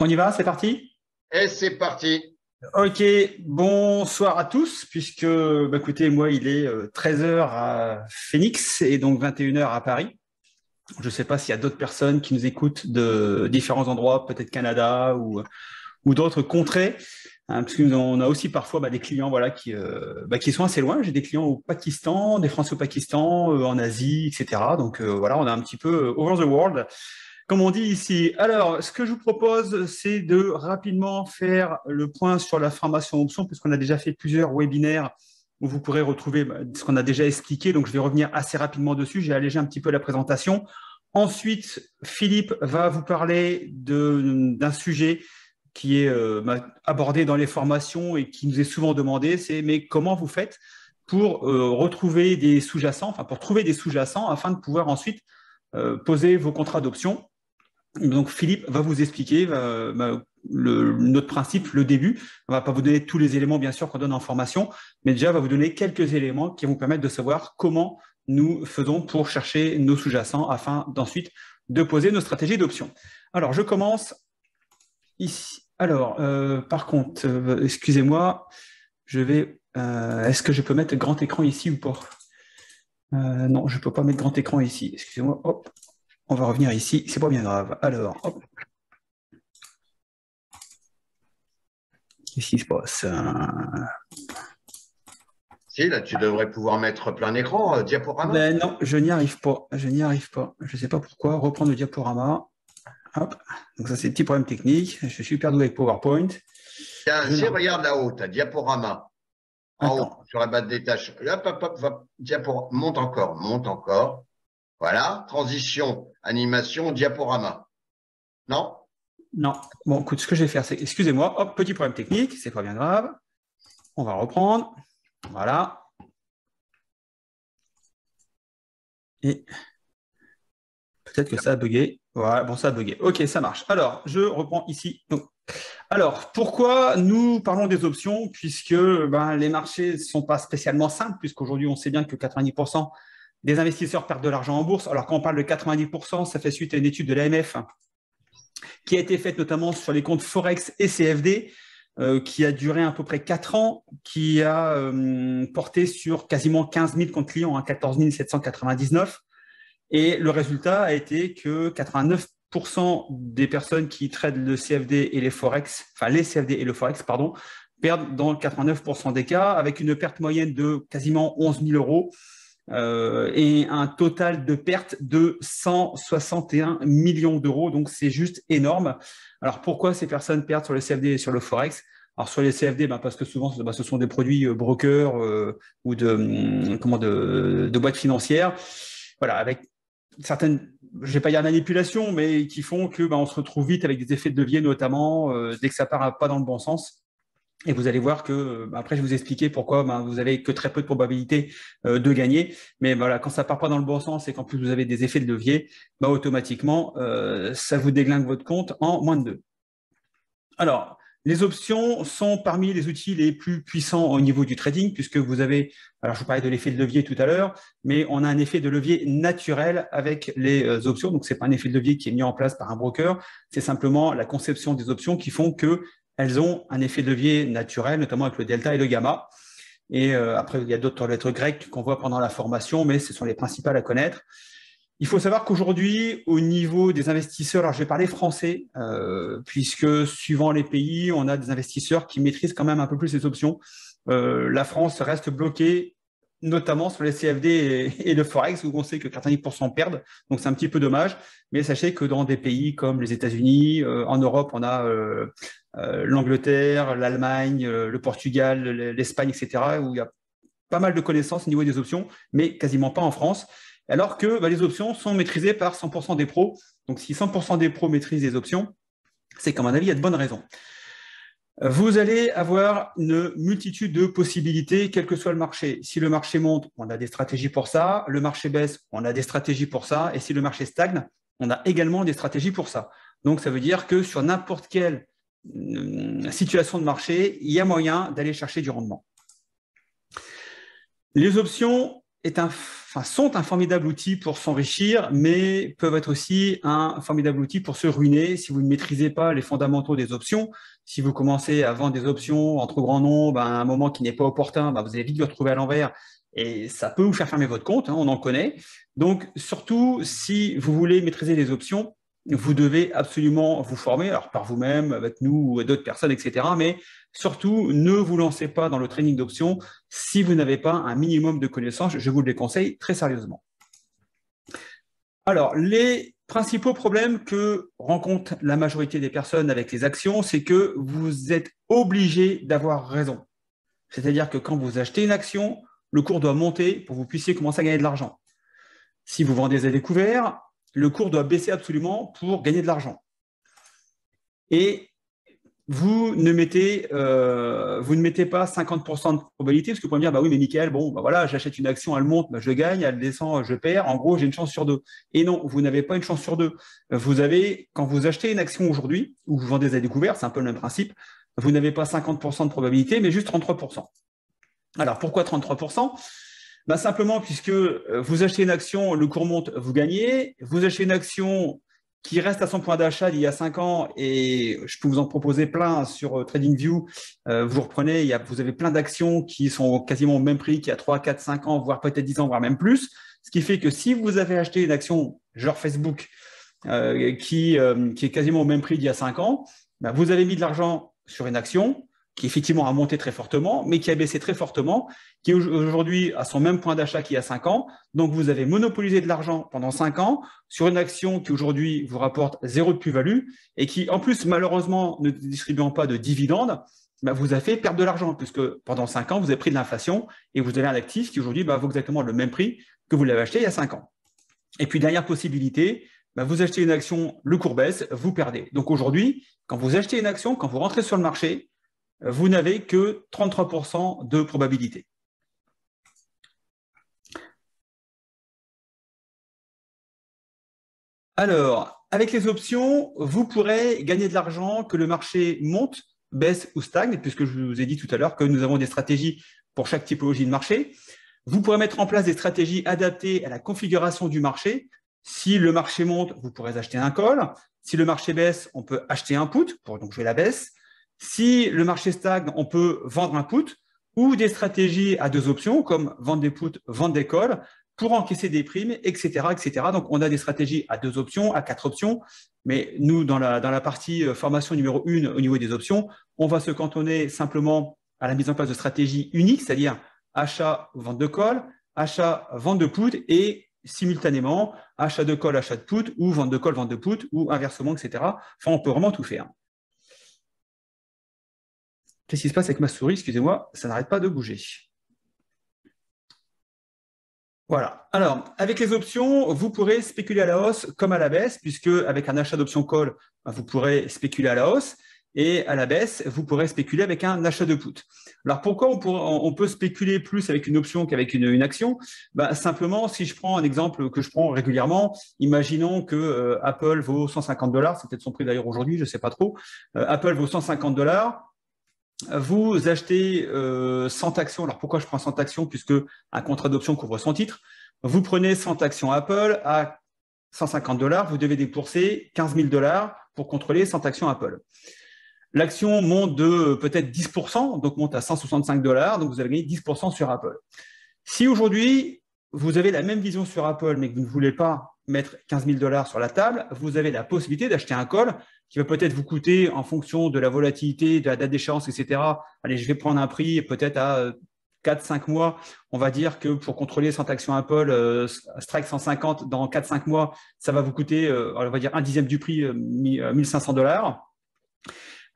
On y va, c'est parti? Et c'est parti. Ok, bonsoir à tous, puisque, écoutez, moi, il est 13 heures à Phoenix et donc 21 heures à Paris. Je ne sais pas s'il y a d'autres personnes qui nous écoutent de différents endroits, peut-être Canada ou d'autres contrées, hein, parce qu'on a aussi parfois des clients voilà, qui sont assez loin. J'ai des clients au Pakistan, des Français au Pakistan, en Asie, etc. Donc voilà, on a un petit peu over the world comme on dit ici. Alors, ce que je vous propose, c'est de rapidement faire le point sur la formation option, puisqu'on a déjà fait plusieurs webinaires où vous pourrez retrouver ce qu'on a déjà expliqué. Donc, je vais revenir assez rapidement dessus. J'ai allégé un petit peu la présentation. Ensuite, Philippe va vous parler d'un sujet qui est abordé dans les formations et qui nous est souvent demandé, c'est mais comment vous faites pour retrouver des sous-jacents, enfin pour trouver des sous-jacents afin de pouvoir ensuite poser vos contrats d'options. Donc Philippe va vous expliquer notre principe, le début. On ne va pas vous donner tous les éléments, bien sûr, qu'on donne en formation, mais déjà, on va vous donner quelques éléments qui vont permettre de savoir comment nous faisons pour chercher nos sous-jacents afin d'ensuite de poser nos stratégies d'options. Alors, je commence ici. Alors, par contre, excusez-moi, je vais... Est-ce que je peux mettre grand écran ici ou pas? Non, je ne peux pas mettre grand écran ici. Excusez-moi, hop. On va revenir ici, c'est pas bien grave. Alors, hop. Qu'est-ce qui se passe? Si, là, tu devrais pouvoir mettre plein écran, diaporama. Ben non, je n'y arrive pas. Je n'y arrive pas. Je ne sais pas pourquoi. Reprendre le diaporama. Hop. Donc ça, c'est des petits problèmes techniques. Je suis super doué avec PowerPoint. Tiens, si, regarde là-haut, tu as diaporama. En haut, Attends. sur la base des tâches. Hop, hop, hop, monte encore, monte encore. Voilà, transition, animation, diaporama. Non? Non. Bon, écoute, ce que je vais faire, c'est, excusez-moi, hop, petit problème technique, c'est pas bien grave. On va reprendre. Voilà. Et peut-être que ça a bugué. Voilà, bon, ça a bugué. Ok, ça marche. Alors, je reprends ici. Donc, alors, pourquoi nous parlons des options? Puisque les marchés ne sont pas spécialement simples, puisqu'aujourd'hui, on sait bien que 90% des investisseurs perdent de l'argent en bourse. Alors, quand on parle de 90%, ça fait suite à une étude de l'AMF qui a été faite notamment sur les comptes Forex et CFD, qui a duré à peu près 4 ans, qui a porté sur quasiment 15 000 comptes clients, 14 799. Et le résultat a été que 89% des personnes qui traitent le CFD et les Forex, enfin les CFD et le Forex, pardon, perdent dans 89% des cas, avec une perte moyenne de quasiment 11 000 euros et un total de pertes de 161 millions d'euros. Donc, c'est juste énorme. Alors, pourquoi ces personnes perdent sur le CFD et sur le Forex? Alors, sur les CFD, parce que souvent, ce sont des produits brokers ou de boîtes financières. Voilà, avec certaines, je ne vais pas dire manipulation, mais qui font que on se retrouve vite avec des effets de levier, notamment dès que ça part pas dans le bon sens. Et vous allez voir que, après, je vais vous expliquer pourquoi vous avez que très peu de probabilité de gagner. Mais voilà, quand ça part pas dans le bon sens et qu'en plus vous avez des effets de levier, automatiquement, ça vous déglingue votre compte en moins de 2. Alors, les options sont parmi les outils les plus puissants au niveau du trading, puisque vous avez, alors je vous parlais de l'effet de levier tout à l'heure, mais on a un effet de levier naturel avec les options. Donc, ce n'est pas un effet de levier qui est mis en place par un broker, c'est simplement la conception des options qui font qu'elles ont un effet de levier naturel, notamment avec le delta et le gamma. Et après, il y a d'autres lettres grecques qu'on voit pendant la formation, mais ce sont les principales à connaître. Il faut savoir qu'aujourd'hui, au niveau des investisseurs, alors je vais parler français, puisque suivant les pays, on a des investisseurs qui maîtrisent quand même un peu plus les options. La France reste bloquée, notamment sur les CFD et le Forex, où on sait que 90% perdent, donc c'est un petit peu dommage. Mais sachez que dans des pays comme les États-Unis, en Europe, on a l'Angleterre, l'Allemagne, le Portugal, l'Espagne, etc., où il y a pas mal de connaissances au niveau des options, mais quasiment pas en France. Alors que les options sont maîtrisées par 100% des pros. Donc, si 100% des pros maîtrisent les options, c'est qu'à mon avis, il y a de bonnes raisons. Vous allez avoir une multitude de possibilités, quel que soit le marché. Si le marché monte, on a des stratégies pour ça. Le marché baisse, on a des stratégies pour ça. Et si le marché stagne, on a également des stratégies pour ça. Donc, ça veut dire que sur n'importe quelle situation de marché, il y a moyen d'aller chercher du rendement. Les options est un sont un formidable outil pour s'enrichir, mais peuvent être aussi un formidable outil pour se ruiner si vous ne maîtrisez pas les fondamentaux des options. Si vous commencez à vendre des options en trop grand nombre, à un moment qui n'est pas opportun, vous allez vite vous retrouver à l'envers et ça peut vous faire fermer votre compte, on en connaît. Donc, surtout, si vous voulez maîtriser les options, vous devez absolument vous former, alors par vous-même, avec nous ou d'autres personnes, etc. Mais surtout, ne vous lancez pas dans le trading d'options si vous n'avez pas un minimum de connaissances. Je vous le déconseille très sérieusement. Alors, les principaux problèmes que rencontre la majorité des personnes avec les actions, c'est que vous êtes obligé d'avoir raison. C'est-à-dire que quand vous achetez une action, le cours doit monter pour que vous puissiez commencer à gagner de l'argent. Si vous vendez à découvert, le cours doit baisser absolument pour gagner de l'argent. Et vous ne mettez pas 50% de probabilité, parce que vous pouvez me dire, oui, mais Mickaël, voilà, j'achète une action, elle monte, je gagne, elle descend, je perds. En gros, j'ai une chance sur 2. Et non, vous n'avez pas une chance sur 2. Vous avez, quand vous achetez une action aujourd'hui, ou vous vendez à découvert, c'est un peu le même principe, vous n'avez pas 50% de probabilité, mais juste 33%. Alors, pourquoi 33%? Simplement, puisque vous achetez une action, le cours monte, vous gagnez. Vous achetez une action qui reste à son point d'achat d'il y a 5 ans, et je peux vous en proposer plein sur TradingView. Vous reprenez, vous avez plein d'actions qui sont quasiment au même prix qu'il y a 3, 4, 5 ans, voire peut-être 10 ans, voire même plus. Ce qui fait que si vous avez acheté une action, genre Facebook, qui est quasiment au même prix d'il y a 5 ans, vous avez mis de l'argent sur une action qui effectivement a monté très fortement, mais qui a baissé très fortement, qui est aujourd'hui à son même point d'achat qu'il y a 5 ans. Donc, vous avez monopolisé de l'argent pendant 5 ans sur une action qui aujourd'hui vous rapporte 0 de plus-value et qui, en plus, malheureusement, ne distribuant pas de dividendes, vous a fait perdre de l'argent, puisque pendant 5 ans, vous avez pris de l'inflation et vous avez un actif qui aujourd'hui vaut exactement le même prix que vous l'avez acheté il y a 5 ans. Et puis, dernière possibilité, vous achetez une action, le cours baisse, vous perdez. Donc aujourd'hui, quand vous achetez une action, quand vous rentrez sur le marché, vous n'avez que 33% de probabilité. Alors, avec les options, vous pourrez gagner de l'argent que le marché monte, baisse ou stagne, puisque je vous ai dit tout à l'heure que nous avons des stratégies pour chaque typologie de marché. Vous pourrez mettre en place des stratégies adaptées à la configuration du marché. Si le marché monte, vous pourrez acheter un call. Si le marché baisse, on peut acheter un put pour donc jouer la baisse. Si le marché stagne, on peut vendre un put ou des stratégies à 2 options comme vendre des puts, vendre des calls pour encaisser des primes, etc., etc. Donc, on a des stratégies à 2 options, à 4 options. Mais nous, dans la partie formation numéro 1 au niveau des options, on va se cantonner simplement à la mise en place de stratégies uniques, c'est-à-dire achat, vente de call, achat, vente de put et simultanément achat de call, achat de put ou vente de call, vente de put ou inversement, etc. Enfin, on peut vraiment tout faire. Qu'est-ce qui se passe avec ma souris? Excusez-moi, ça n'arrête pas de bouger. Voilà. Alors, avec les options, vous pourrez spéculer à la hausse comme à la baisse, puisque avec un achat d'option call, vous pourrez spéculer à la hausse, et à la baisse, vous pourrez spéculer avec un achat de put. Alors, pourquoi on peut spéculer plus avec une option qu'avec une action? Simplement, si je prends un exemple que je prends régulièrement, imaginons que Apple vaut 150 $, c'est peut-être son prix d'ailleurs aujourd'hui, je ne sais pas trop. Apple vaut 150 $. Vous achetez 100 actions. Alors, pourquoi je prends 100 actions? Puisque un contrat d'option couvre 100 titres. Vous prenez 100 actions Apple à 150 $, vous devez débourser 15 000 $ pour contrôler 100 actions Apple. L'action monte de peut-être 10%, donc monte à 165 $, donc vous avez gagné 10% sur Apple. Si aujourd'hui, vous avez la même vision sur Apple, mais que vous ne voulez pas mettre 15 000 $ sur la table, vous avez la possibilité d'acheter un call qui va peut-être vous coûter, en fonction de la volatilité, de la date d'échéance, etc. Allez, je vais prendre un prix peut-être à 4-5 mois. On va dire que pour contrôler 100 actions Apple, strike 150 dans 4-5 mois, ça va vous coûter, on va dire, un dixième du prix, 1 500 $.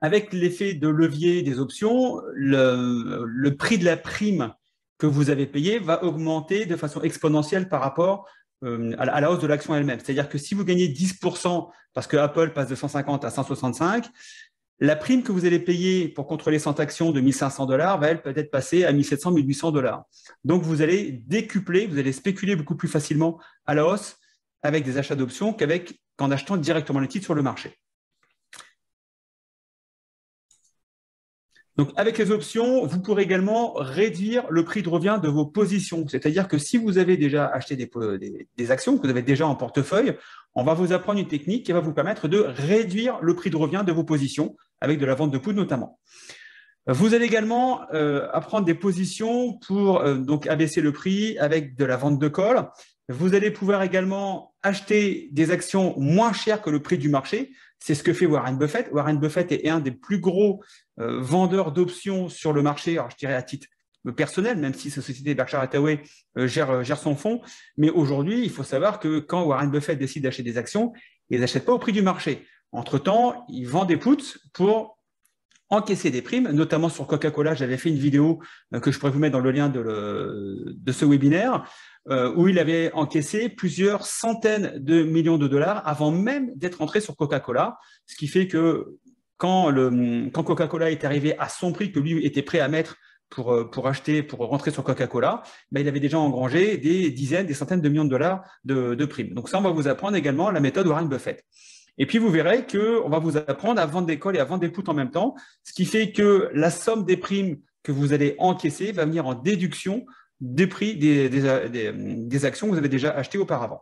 Avec l'effet de levier des options, le prix de la prime que vous avez payé va augmenter de façon exponentielle par rapport à la hausse de l'action elle-même. C'est-à-dire que si vous gagnez 10% parce que Apple passe de 150 à 165, la prime que vous allez payer pour contrôler 100 actions de 1 500 $, va elle peut-être passer à 1 700, 1 800 $. Donc, vous allez décupler, vous allez spéculer beaucoup plus facilement à la hausse avec des achats d'options qu'en achetant directement les titres sur le marché. Donc, avec les options, vous pourrez également réduire le prix de revient de vos positions. C'est-à-dire que si vous avez déjà acheté des actions, que vous avez déjà en portefeuille, on va vous apprendre une technique qui va vous permettre de réduire le prix de revient de vos positions, avec de la vente de poudre notamment. Vous allez également apprendre des positions pour donc abaisser le prix avec de la vente de call. Vous allez pouvoir également acheter des actions moins chères que le prix du marché. C'est ce que fait Warren Buffett. Warren Buffett est un des plus gros vendeurs d'options sur le marché, alors je dirais à titre personnel, même si sa société Berkshire Hathaway gère son fonds. Mais aujourd'hui, il faut savoir que quand Warren Buffett décide d'acheter des actions, il ne les achète pas au prix du marché. Entre-temps, il vend des puts pour encaisser des primes, notamment sur Coca-Cola. J'avais fait une vidéo que je pourrais vous mettre dans le lien de ce webinaire, où il avait encaissé plusieurs centaines de millions de dollars avant même d'être entré sur Coca-Cola, ce qui fait que quand Coca-Cola est arrivé à son prix que lui était prêt à mettre pour rentrer sur Coca-Cola, ben, il avait déjà engrangé des dizaines, des centaines de millions de dollars de primes. Donc ça, on va vous apprendre également la méthode Warren Buffett. Et puis, vous verrez qu'on va vous apprendre à vendre des calls et à vendre des puts en même temps, ce qui fait que la somme des primes que vous allez encaisser va venir en déduction des prix des actions que vous avez déjà achetées auparavant.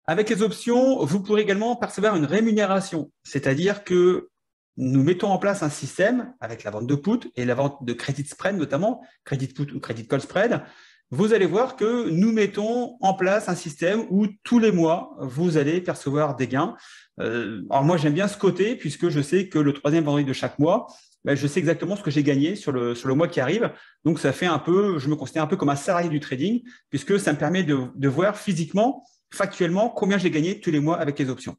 Avec les options, vous pourrez également percevoir une rémunération, c'est-à-dire que nous mettons en place un système avec la vente de puts et la vente de credit spread notamment, credit put ou credit call spread. Vous allez voir que nous mettons en place un système où tous les mois, vous allez percevoir des gains. Alors moi, j'aime bien ce côté puisque je sais que le troisième vendredi de chaque mois, ben, je sais exactement ce que j'ai gagné sur le mois qui arrive. Donc, ça fait un peu, je me considère un peu comme un salarié du trading puisque ça me permet de voir physiquement, factuellement, combien j'ai gagné tous les mois avec les options.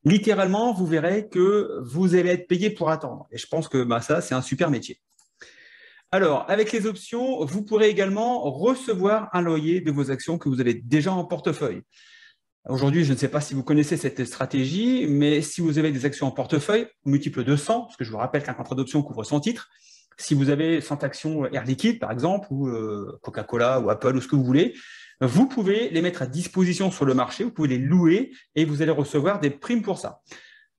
Littéralement, vous verrez que vous allez être payé pour attendre. Et je pense que ça, c'est un super métier. Alors, avec les options, vous pourrez également recevoir un loyer de vos actions que vous avez déjà en portefeuille. Aujourd'hui, je ne sais pas si vous connaissez cette stratégie, mais si vous avez des actions en portefeuille, multiple de 100, parce que je vous rappelle qu'un contrat d'option couvre 100 titres, si vous avez 100 actions Air Liquide, par exemple, ou Coca-Cola, ou Apple, ou ce que vous voulez, vous pouvez les mettre à disposition sur le marché, vous pouvez les louer et vous allez recevoir des primes pour ça.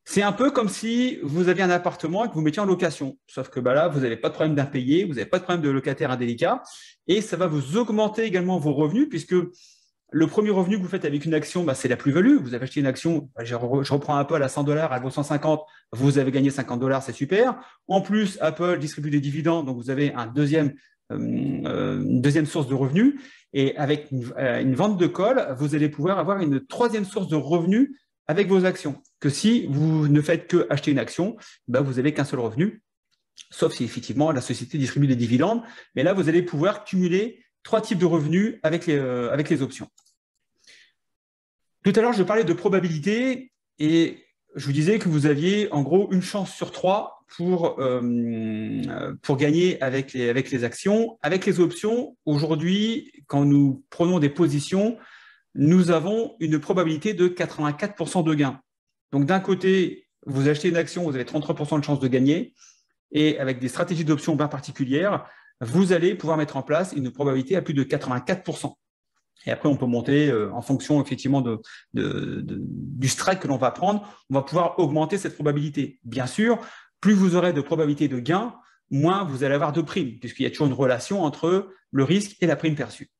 C'est un peu comme si vous aviez un appartement et que vous mettiez en location. Sauf que là, vous n'avez pas de problème d'impayé, vous n'avez pas de problème de locataire indélicat et ça va vous augmenter également vos revenus puisque le premier revenu que vous faites avec une action, c'est la plus-value. Vous avez acheté une action, je reprends Apple à 100 $, elle vaut 150, vous avez gagné 50 $, c'est super. En plus, Apple distribue des dividendes, donc vous avez une deuxième source de revenus. Et avec une vente de call, vous allez pouvoir avoir une troisième source de revenus avec vos actions. Que si vous ne faites que acheter une action, vous n'avez qu'un seul revenu, sauf si effectivement la société distribue des dividendes. Mais là, vous allez pouvoir cumuler 3 types de revenus avec les options. Tout à l'heure, je parlais de probabilité et je vous disais que vous aviez en gros une chance sur 3 pour gagner avec les actions. Avec les options, aujourd'hui, quand nous prenons des positions, nous avons une probabilité de 84% de gain. Donc d'un côté, vous achetez une action, vous avez 33% de chance de gagner et avec des stratégies d'options bien particulières, vous allez pouvoir mettre en place une probabilité à plus de 84%. Et après, on peut monter en fonction effectivement du strike que l'on va prendre, on va pouvoir augmenter cette probabilité. Bien sûr, plus vous aurez de probabilité de gain, moins vous allez avoir de primes, puisqu'il y a toujours une relation entre le risque et la prime perçue.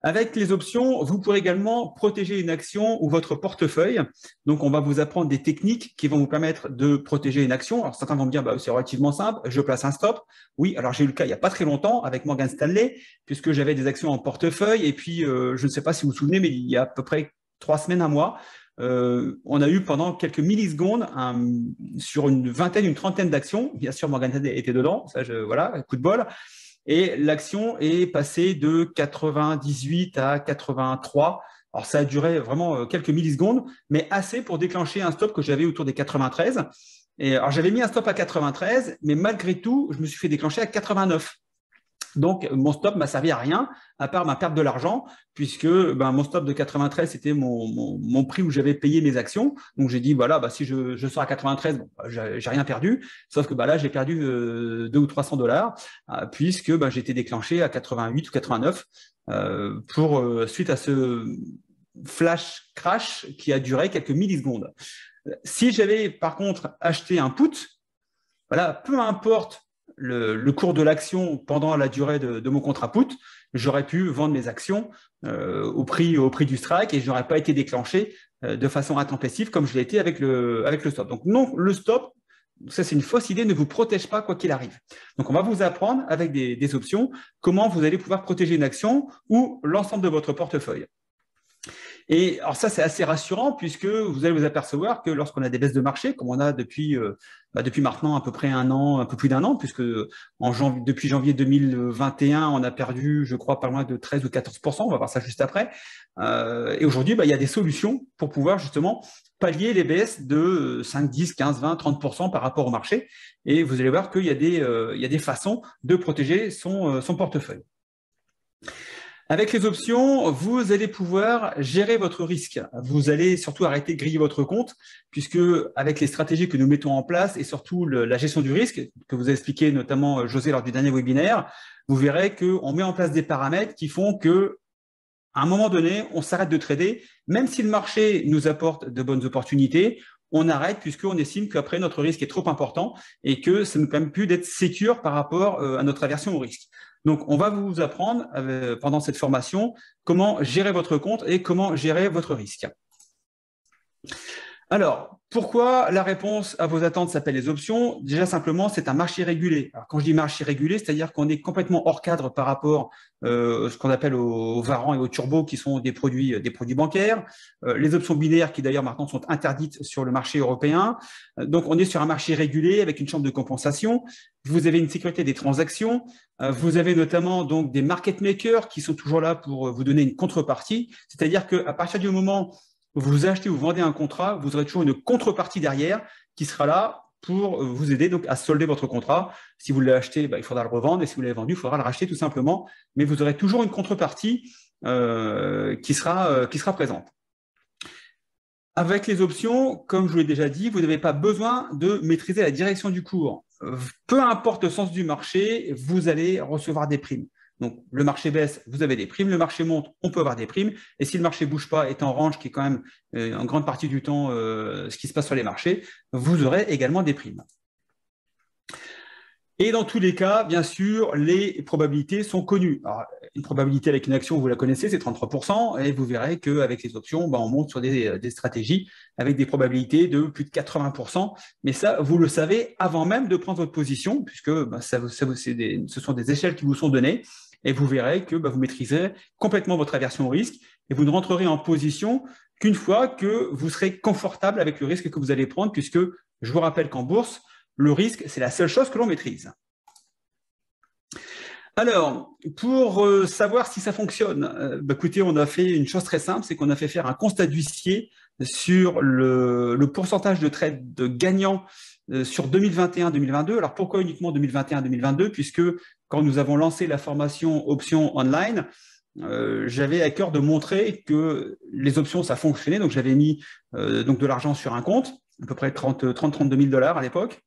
Avec les options, vous pourrez également protéger une action ou votre portefeuille. Donc, on va vous apprendre des techniques qui vont vous permettre de protéger une action. Alors, certains vont me dire, c'est relativement simple, je place un stop. Oui, alors j'ai eu le cas il n'y a pas très longtemps avec Morgan Stanley, puisque j'avais des actions en portefeuille. Et puis, je ne sais pas si vous vous souvenez, mais il y a à peu près 3 semaines, un mois, on a eu pendant quelques millisecondes sur une trentaine d'actions. Bien sûr, Morgan Stanley était dedans. Ça, voilà, coup de bol. Et l'action est passée de 98 à 83. Alors, ça a duré vraiment quelques millisecondes, mais assez pour déclencher un stop que j'avais autour des 93. Et alors, j'avais mis un stop à 93, mais malgré tout, je me suis fait déclencher à 89. Donc, mon stop m'a servi à rien, à part ma perte de l'argent, puisque mon stop de 93, c'était mon prix où j'avais payé mes actions. Donc, j'ai dit, voilà, si je sors à 93, j'ai rien perdu. Sauf que là, j'ai perdu 200 ou 300 $, puisque j'ai été déclenché à 88 ou 89 suite à ce flash crash qui a duré quelques millisecondes. Si j'avais par contre acheté un put, voilà, peu importe le cours de l'action pendant la durée de mon contrat put, j'aurais pu vendre mes actions au prix du strike et je n'aurais pas été déclenché de façon intempestive comme je l'ai été avec le stop. Donc non, le stop, ça c'est une fausse idée, ne vous protège pas quoi qu'il arrive. Donc on va vous apprendre avec des options comment vous allez pouvoir protéger une action ou l'ensemble de votre portefeuille. Et alors ça, c'est assez rassurant puisque vous allez vous apercevoir que lorsqu'on a des baisses de marché, comme on a depuis maintenant à peu près un an, un peu plus d'un an, puisque depuis janvier 2021, on a perdu, je crois, pas loin de 13 ou 14%, on va voir ça juste après. Et aujourd'hui, il y a des solutions pour pouvoir justement pallier les baisses de 5, 10, 15, 20, 30% par rapport au marché. Et vous allez voir qu'il y a des façons de protéger son portefeuille. Avec les options, vous allez pouvoir gérer votre risque. Vous allez surtout arrêter de griller votre compte, puisque avec les stratégies que nous mettons en place et surtout la gestion du risque, que vous a expliqué notamment José lors du dernier webinaire, vous verrez qu'on met en place des paramètres qui font que à un moment donné, on s'arrête de trader, même si le marché nous apporte de bonnes opportunités, on arrête puisqu'on estime qu'après notre risque est trop important et que ça ne nous permet plus d'être sécure par rapport à notre aversion au risque. Donc, on va vous apprendre pendant cette formation comment gérer votre compte et comment gérer votre risque. Alors, pourquoi la réponse à vos attentes s'appelle les options? Déjà, simplement, c'est un marché régulé. Alors, quand je dis marché régulé, c'est-à-dire qu'on est complètement hors cadre par rapport à ce qu'on appelle aux varants et aux turbos, qui sont des produits bancaires. Les options binaires, qui d'ailleurs maintenant sont interdites sur le marché européen. Donc, on est sur un marché régulé avec une chambre de compensation. Vous avez une sécurité des transactions. Vous avez notamment donc des market makers qui sont toujours là pour vous donner une contrepartie. C'est-à-dire qu'à partir du moment vous achetez ou vendez un contrat, vous aurez toujours une contrepartie derrière qui sera là pour vous aider donc à solder votre contrat. Si vous l'avez acheté, il faudra le revendre, et si vous l'avez vendu, il faudra le racheter tout simplement. Mais vous aurez toujours une contrepartie qui sera présente. Avec les options, comme je vous l'ai déjà dit, vous n'avez pas besoin de maîtriser la direction du cours. Peu importe le sens du marché, vous allez recevoir des primes. Donc, le marché baisse, vous avez des primes. Le marché monte, on peut avoir des primes. Et si le marché ne bouge pas, est en range, qui est quand même en grande partie du temps ce qui se passe sur les marchés, vous aurez également des primes. Et dans tous les cas, bien sûr, les probabilités sont connues. Alors, une probabilité avec une action, vous la connaissez, c'est 33%. Et vous verrez qu'avec les options, on monte sur des stratégies avec des probabilités de plus de 80%. Mais ça, vous le savez avant même de prendre votre position, puisque ce sont des échelles qui vous sont données. Et vous verrez que vous maîtrisez complètement votre aversion au risque et vous ne rentrerez en position qu'une fois que vous serez confortable avec le risque que vous allez prendre, puisque je vous rappelle qu'en bourse, le risque, c'est la seule chose que l'on maîtrise. Alors, pour savoir si ça fonctionne, écoutez, on a fait une chose très simple, c'est qu'on a fait faire un constat d'huissier sur le pourcentage de trades gagnants sur 2021-2022. Alors, pourquoi uniquement 2021-2022? Puisque quand nous avons lancé la formation options online, j'avais à cœur de montrer que les options, ça fonctionnait. Donc, j'avais mis donc de l'argent sur un compte, à peu près 32 000 $ à l'époque.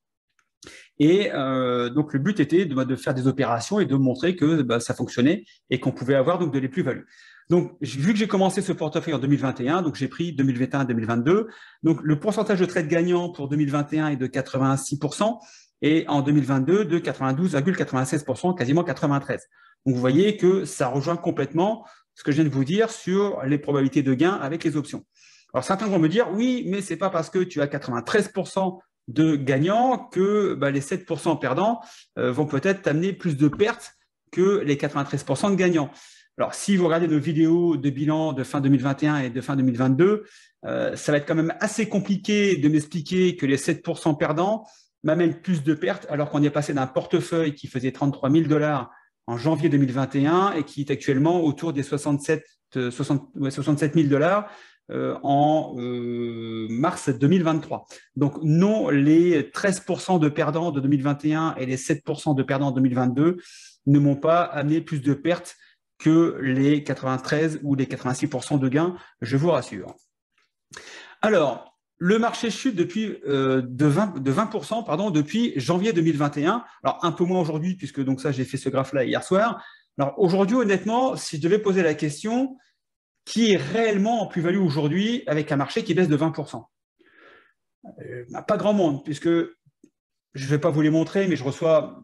Et donc, le but était de faire des opérations et de montrer que ça fonctionnait et qu'on pouvait avoir donc de les plus-values. Donc, vu que j'ai commencé ce portefeuille en 2021, donc j'ai pris 2021-2022. Donc, le pourcentage de trades gagnants pour 2021 est de 86% et en 2022 de 92,96%, quasiment 93%. Donc, vous voyez que ça rejoint complètement ce que je viens de vous dire sur les probabilités de gain avec les options. Alors, certains vont me dire, oui, mais ce n'est pas parce que tu as 93% de gagnants que les 7% perdants vont peut-être t'amener plus de pertes que les 93% de gagnants. Alors, si vous regardez nos vidéos de bilan de fin 2021 et de fin 2022, ça va être quand même assez compliqué de m'expliquer que les 7% perdants m'amènent plus de pertes alors qu'on est passé d'un portefeuille qui faisait 33 000 $ en janvier 2021 et qui est actuellement autour des 67 000 $ en mars 2023. Donc non, les 13% de perdants de 2021 et les 7% de perdants de 2022 ne m'ont pas amené plus de pertes que les 93 ou les 86% de gains, je vous rassure. Alors, le marché chute de 20% depuis janvier 2021. Alors, un peu moins aujourd'hui, puisque donc ça, j'ai fait ce graphe-là hier soir. Alors, aujourd'hui, honnêtement, si je devais poser la question, qui est réellement en plus-value aujourd'hui avec un marché qui baisse de 20%? Pas grand monde, puisque je ne vais pas vous les montrer, mais je reçois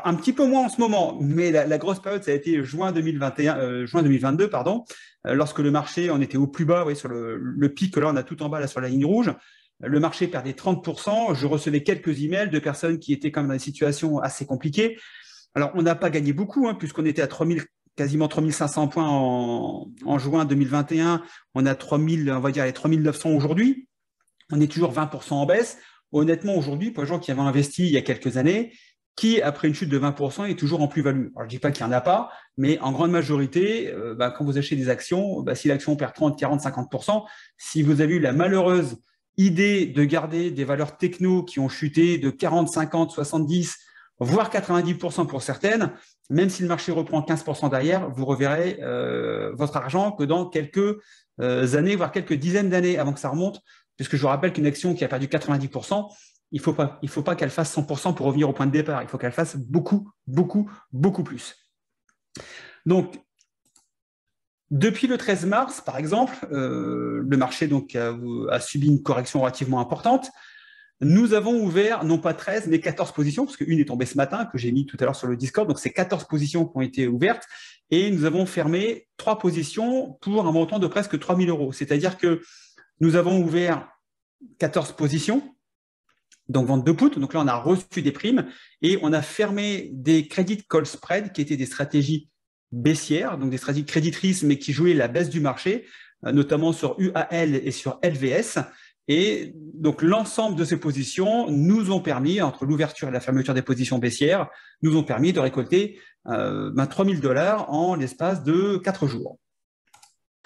un petit peu moins en ce moment. Mais la grosse période, ça a été juin 2021, juin 2022, pardon, lorsque le marché en était au plus bas, oui, sur le pic, là, on a tout en bas, là, sur la ligne rouge. Le marché perdait 30%. Je recevais quelques emails de personnes qui étaient quand même dans des situations assez compliquées. Alors, on n'a pas gagné beaucoup, hein, puisqu'on était à 3000, quasiment 3500 points en juin 2021. On a 3000, on va dire les 3900 aujourd'hui. On est toujours 20% en baisse. Honnêtement, aujourd'hui, pour les gens qui avaient investi il y a quelques années, qui, après une chute de 20%, est toujours en plus-value. Alors, je ne dis pas qu'il n'y en a pas, mais en grande majorité, quand vous achetez des actions, si l'action perd 30, 40, 50%, si vous avez eu la malheureuse idée de garder des valeurs techno qui ont chuté de 40, 50, 70, voire 90% pour certaines, même si le marché reprend 15% derrière, vous reverrez votre argent que dans quelques années, voire quelques dizaines d'années avant que ça remonte, puisque je vous rappelle qu'une action qui a perdu 90%, il ne faut pas qu'elle fasse 100% pour revenir au point de départ. Il faut qu'elle fasse beaucoup, beaucoup, beaucoup plus. Donc, depuis le 13 mars, par exemple, le marché donc, a subi une correction relativement importante. Nous avons ouvert, non pas 13, mais 14 positions, parce qu'une est tombée ce matin, que j'ai mis tout à l'heure sur le Discord. Donc, c'est 14 positions qui ont été ouvertes. Et nous avons fermé 3 positions pour un montant de presque 3 000 euros. C'est-à-dire que nous avons ouvert 14 positions, donc vente de put. Donc là, on a reçu des primes et on a fermé des credit call spread qui étaient des stratégies baissières, donc des stratégies créditrices, mais qui jouaient la baisse du marché, notamment sur UAL et sur LVS. Et donc l'ensemble de ces positions nous ont permis, entre l'ouverture et la fermeture des positions baissières, nous ont permis de récolter 3 000 $ en l'espace de 4 jours.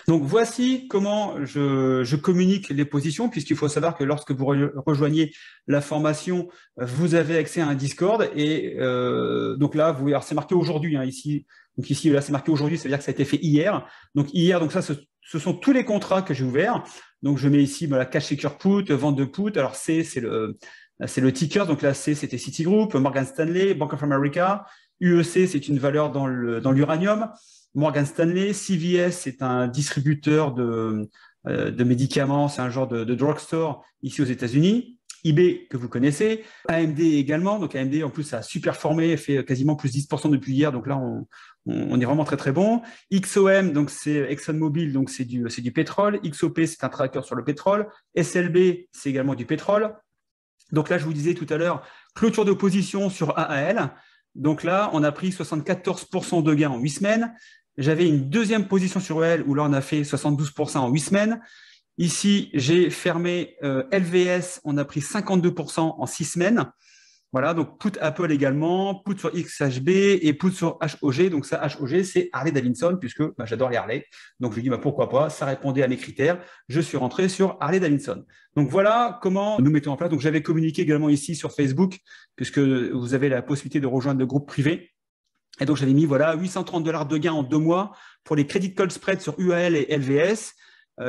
Donc voici comment je communique les positions, puisqu'il faut savoir que lorsque vous rejoignez la formation, vous avez accès à un Discord. Et donc là, alors c'est marqué aujourd'hui, hein, ici. Donc ici, là, c'est marqué aujourd'hui, ça veut dire que ça a été fait hier. Donc hier, donc ça, ce sont tous les contrats que j'ai ouverts. Donc je mets ici la cash secure put, vente de put. Alors C, c'est le ticker. Donc là, C, c'était Citigroup, Morgan Stanley, Bank of America. UEC, c'est une valeur dans l'uranium. Morgan Stanley, CVS, c'est un distributeur de médicaments, c'est un genre de drugstore ici aux États-Unis. eBay, que vous connaissez. AMD également. Donc AMD, en plus, ça a super formé, fait quasiment plus 10% depuis hier. Donc là, on est vraiment très, très bon. XOM, donc c'est ExxonMobil, donc c'est du pétrole. XOP, c'est un tracker sur le pétrole. SLB, c'est également du pétrole. Donc là, je vous disais tout à l'heure, clôture de position sur AAL. Donc là, on a pris 74% de gains en 8 semaines. J'avais une deuxième position sur EL où là, on a fait 72% en 8 semaines. Ici, j'ai fermé LVS, on a pris 52% en 6 semaines. Voilà, donc put Apple également, put sur XHB et put sur HOG. Donc ça, HOG, c'est Harley Davidson, puisque j'adore les Harley. Donc je lui dis pourquoi pas, ça répondait à mes critères. Je suis rentré sur Harley Davidson. Donc voilà comment nous mettons en place. Donc j'avais communiqué également ici sur Facebook, puisque vous avez la possibilité de rejoindre le groupe privé. Et donc, j'avais mis 830 $ de gains en 2 mois pour les credit call spread sur UAL et LVS.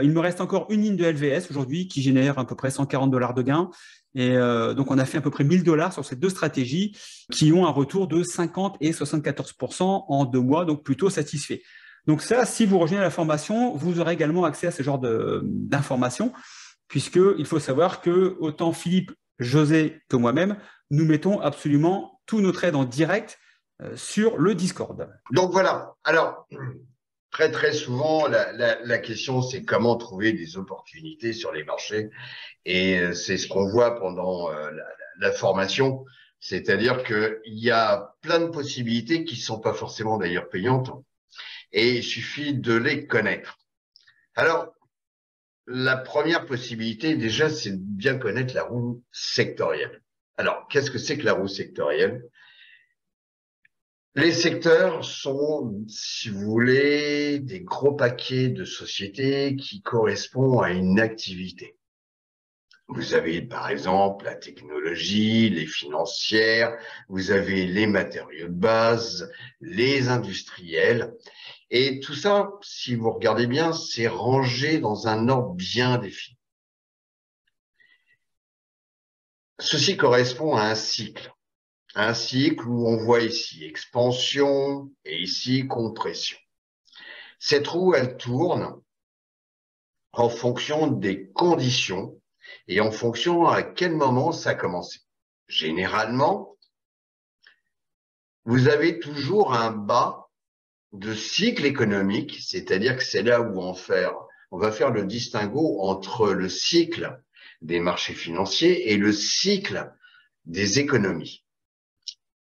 Il me reste encore une ligne de LVS aujourd'hui qui génère à peu près 140 $ de gains. Et donc, on a fait à peu près 1000 $ sur ces deux stratégies qui ont un retour de 50 et 74% en 2 mois, donc plutôt satisfait. Donc ça, si vous rejoignez la formation, vous aurez également accès à ce genre d'informations, puisqu'il faut savoir que autant Philippe, José que moi-même, nous mettons absolument tous nos trades en direct sur le Discord. Donc voilà. Alors, très très souvent, la question, c'est comment trouver des opportunités sur les marchés. Et c'est ce qu'on voit pendant la formation. C'est-à-dire qu'il y a plein de possibilités qui ne sont pas forcément d'ailleurs payantes. Et il suffit de les connaître. Alors, la première possibilité, déjà, c'est de bien connaître la roue sectorielle. Alors, qu'est-ce que c'est que la roue sectorielle ? Les secteurs sont, si vous voulez, des gros paquets de sociétés qui correspondent à une activité. Vous avez, par exemple, la technologie, les financières, vous avez les matériaux de base, les industriels. Et tout ça, si vous regardez bien, c'est rangé dans un ordre bien défini. Ceci correspond à un cycle. Un cycle où on voit ici expansion et ici compression. Cette roue, elle tourne en fonction des conditions et en fonction à quel moment ça a commencé. Généralement, vous avez toujours un bas de cycle économique, c'est-à-dire que c'est là où on va faire le distinguo entre le cycle des marchés financiers et le cycle des économies.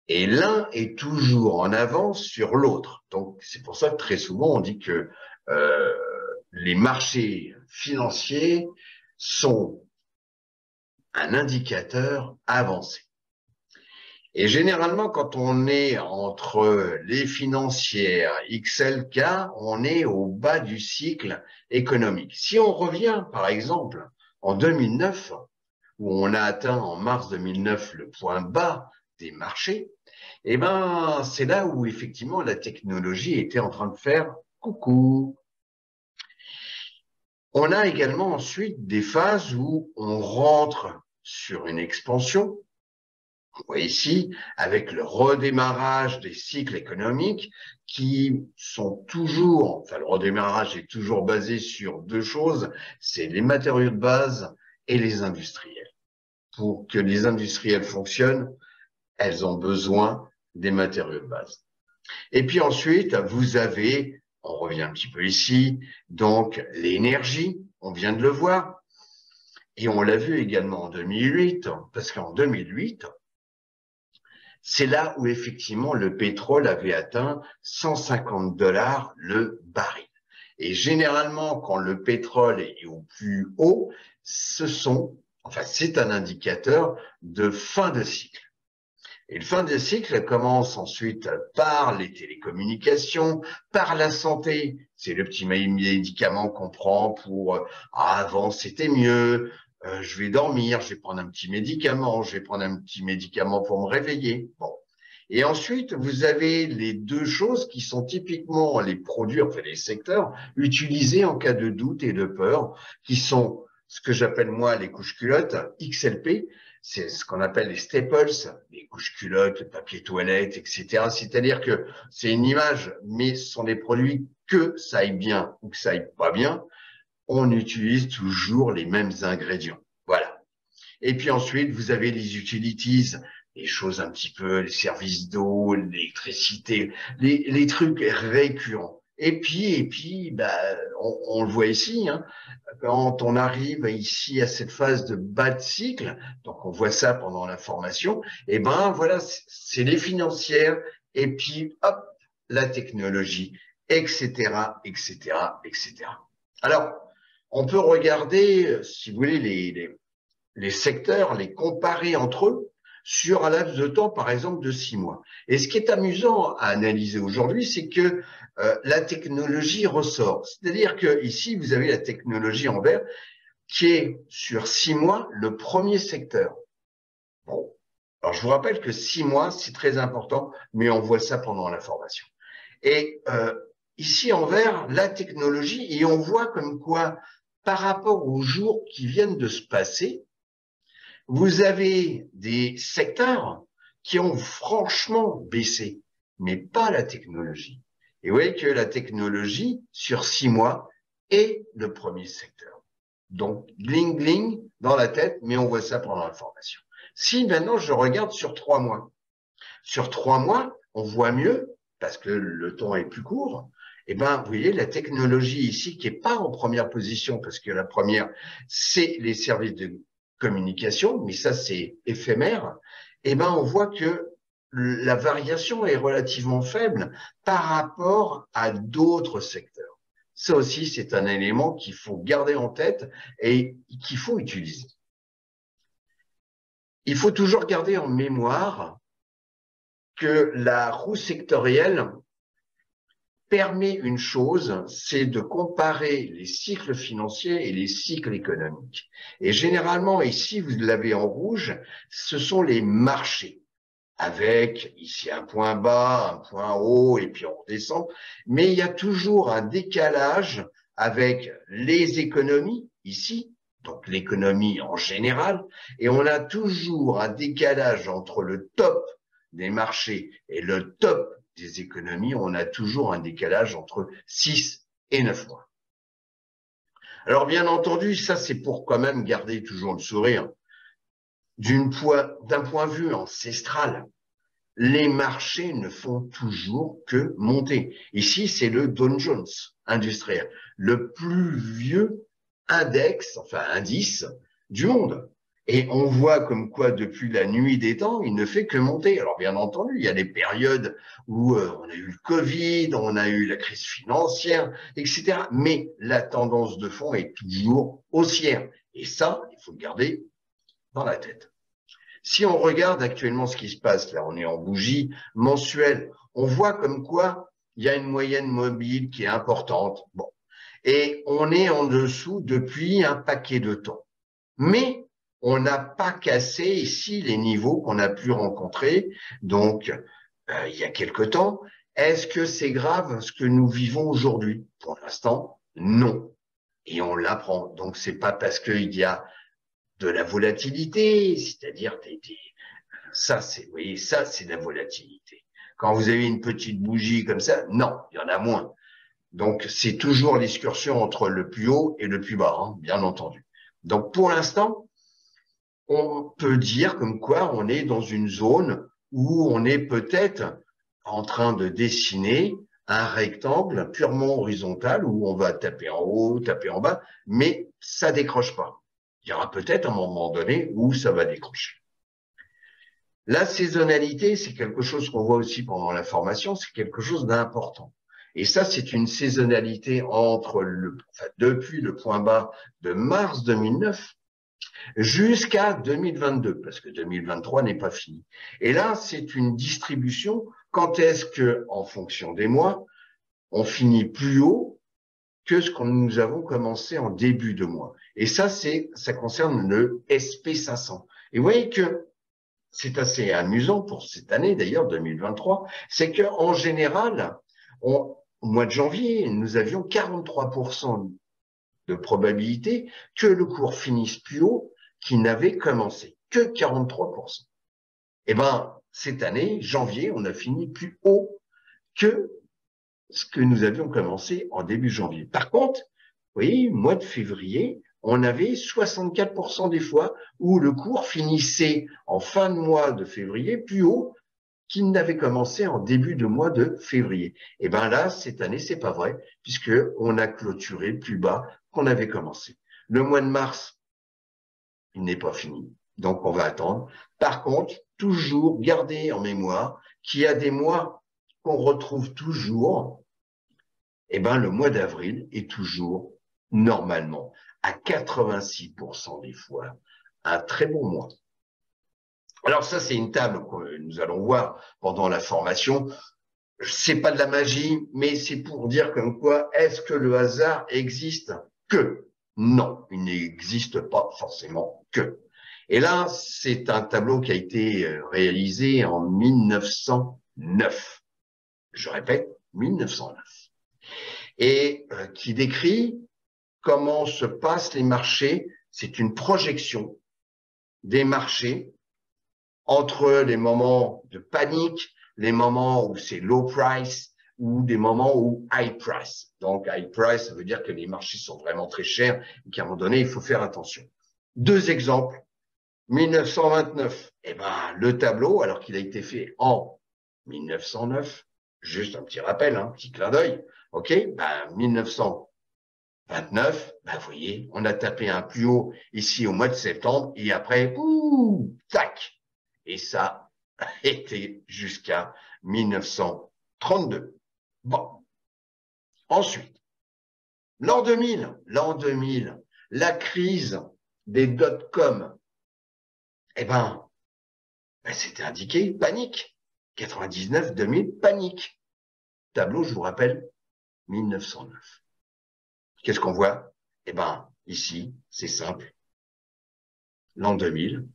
Et l'un est toujours en avance sur l'autre. Donc, c'est pour ça que très souvent, on dit que les marchés financiers sont un indicateur avancé. Et généralement, quand on est entre les financières XLK, on est au bas du cycle économique. Si on revient, par exemple, en 2009, où on a atteint en mars 2009 le point bas des marchés, eh ben, c'est là où effectivement la technologie était en train de faire coucou. On a également ensuite des phases où on rentre sur une expansion. On voit ici, avec le redémarrage des cycles économiques qui sont toujours, enfin le redémarrage est toujours basé sur deux choses, c'est les matériaux de base et les industriels. Pour que les industriels fonctionnent, elles ont besoin des matériaux de base. Et puis ensuite, vous avez, on revient un petit peu ici, donc l'énergie, on vient de le voir, et on l'a vu également en 2008, parce qu'en 2008, c'est là où effectivement le pétrole avait atteint 150 $ le baril. Et généralement, quand le pétrole est au plus haut, c'est un indicateur de fin de cycle. Et le fin de cycle commence ensuite par les télécommunications, par la santé. C'est le petit médicament qu'on prend pour avant c'était mieux, je vais dormir, je vais prendre un petit médicament, je vais prendre un petit médicament pour me réveiller. Bon. Et ensuite, vous avez les deux choses qui sont typiquement les produits, enfin les secteurs utilisés en cas de doute et de peur, qui sont ce que j'appelle moi les couches culottes, XLP, c'est ce qu'on appelle les staples, les couches culottes, le papier toilette, etc. C'est-à-dire que c'est une image, mais ce sont des produits que ça aille bien ou que ça aille pas bien, on utilise toujours les mêmes ingrédients. Voilà. Et puis ensuite, vous avez les utilities, les choses un petit peu, les services d'eau, l'électricité, les trucs récurrents. Et puis, bah, on le voit ici, hein, quand on arrive ici à cette phase de bas de cycle, donc on voit ça pendant la formation, et ben voilà, c'est les financières, et puis hop, la technologie, etc., etc., etc. Alors, on peut regarder, si vous voulez, les secteurs, les comparer entre eux sur un laps de temps, par exemple, de 6 mois. Et ce qui est amusant à analyser aujourd'hui, c'est que la technologie ressort. C'est-à-dire que ici, vous avez la technologie en vert qui est sur 6 mois le premier secteur. Bon. Alors, je vous rappelle que 6 mois, c'est très important, mais on voit ça pendant la formation. Et ici, en vert, la technologie, et on voit comme quoi, par rapport aux jours qui viennent de se passer, vous avez des secteurs qui ont franchement baissé, mais pas la technologie. Et vous voyez que la technologie, sur 6 mois, est le premier secteur. Donc, gling, gling dans la tête, mais on voit ça pendant la formation. Si maintenant je regarde sur 3 mois, sur 3 mois, on voit mieux, parce que le temps est plus court, eh ben, vous voyez, la technologie ici, qui est pas en première position, parce que la première, c'est les services de communication, mais ça, c'est éphémère, eh ben, on voit que la variation est relativement faible par rapport à d'autres secteurs. Ça aussi, c'est un élément qu'il faut garder en tête et qu'il faut utiliser. Il faut toujours garder en mémoire que la roue sectorielle permet une chose, c'est de comparer les cycles financiers et les cycles économiques. Et généralement, ici, vous l'avez en rouge, ce sont les marchés, avec ici un point bas, un point haut, et puis on redescend. Mais il y a toujours un décalage avec les économies, ici, donc l'économie en général, et on a toujours un décalage entre le top des marchés et le top des économies, on a toujours un décalage entre 6 et 9 mois. Alors, bien entendu, ça, c'est pour quand même garder toujours le sourire. D'un point de vue ancestral, les marchés ne font toujours que monter. Ici, c'est le Dow Jones industriel, le plus vieux indice du monde. Et on voit comme quoi, depuis la nuit des temps, il ne fait que monter. Alors, bien entendu, il y a des périodes où on a eu le Covid, on a eu la crise financière, etc. Mais la tendance de fond est toujours haussière. Et ça, il faut le garder dans la tête. Si on regarde actuellement ce qui se passe, là, on est en bougie mensuelle, on voit comme quoi il y a une moyenne mobile qui est importante. Bon. Et on est en dessous depuis un paquet de temps. Mais on n'a pas cassé ici les niveaux qu'on a pu rencontrer, donc il y a quelque temps. Est-ce que c'est grave ce que nous vivons aujourd'hui? Pour l'instant, non. Et on l'apprend. Donc, c'est pas parce qu'il y a de la volatilité, c'est-à-dire ça, c'est, vous voyez, ça, c'est de la volatilité. Quand vous avez une petite bougie comme ça, non, il y en a moins. Donc, c'est toujours l'excursion entre le plus haut et le plus bas, hein, bien entendu. Donc, pour l'instant, on peut dire comme quoi on est dans une zone où on est peut-être en train de dessiner un rectangle purement horizontal où on va taper en haut, taper en bas, mais ça décroche pas. Il y aura peut-être un moment donné où ça va décrocher. La saisonnalité, c'est quelque chose qu'on voit aussi pendant la formation, c'est quelque chose d'important. Et ça, c'est une saisonnalité depuis le point bas de mars 2009 jusqu'à 2022, parce que 2023 n'est pas fini. Et là, c'est une distribution. Quand est-ce que, en fonction des mois, on finit plus haut que ce que nous avons commencé en début de mois? Et ça concerne le SP500. Et vous voyez que c'est assez amusant pour cette année, d'ailleurs, 2023, c'est qu'en général, au mois de janvier, nous avions 43% de probabilité que le cours finisse plus haut qu'il n'avait commencé. Que 43%. Eh ben, cette année, janvier, on a fini plus haut que ce que nous avions commencé en début janvier. Par contre, vous voyez, mois de février, on avait 64% des fois où le cours finissait en fin de mois de février plus haut qu'il n'avait commencé en début de mois de février. Et ben là, cette année, c'est pas vrai, puisque on a clôturé plus bas qu'on avait commencé. Le mois de mars, il n'est pas fini, donc on va attendre. Par contre, toujours garder en mémoire qu'il y a des mois qu'on retrouve toujours. Eh ben, le mois d'avril est toujours, normalement, à 86% des fois, un très bon mois. Alors ça, c'est une table que nous allons voir pendant la formation. C'est pas de la magie, mais c'est pour dire comme quoi, est-ce que le hasard existe que? Non, il n'existe pas forcément que. Et là, c'est un tableau qui a été réalisé en 1909. Je répète, 1909. Et qui décrit comment se passent les marchés. C'est une projection des marchés entre les moments de panique, les moments où c'est low price ou des moments où high price. Donc high price, ça veut dire que les marchés sont vraiment très chers et qu'à un moment donné, il faut faire attention. Deux exemples. 1929, eh ben, le tableau, alors qu'il a été fait en 1909, juste un petit rappel, un petit clin d'œil, ok, ben, 1929, ben, vous voyez, on a tapé un plus haut ici au mois de septembre et après, tac, et ça a été jusqu'à 1932. Bon. Ensuite, l'an 2000, la crise des dot-com, eh ben, c'était indiqué panique. 99-2000, panique. Tableau, je vous rappelle, 1909. Qu'est-ce qu'on voit? Eh ben, ici, c'est simple. L'an 2000.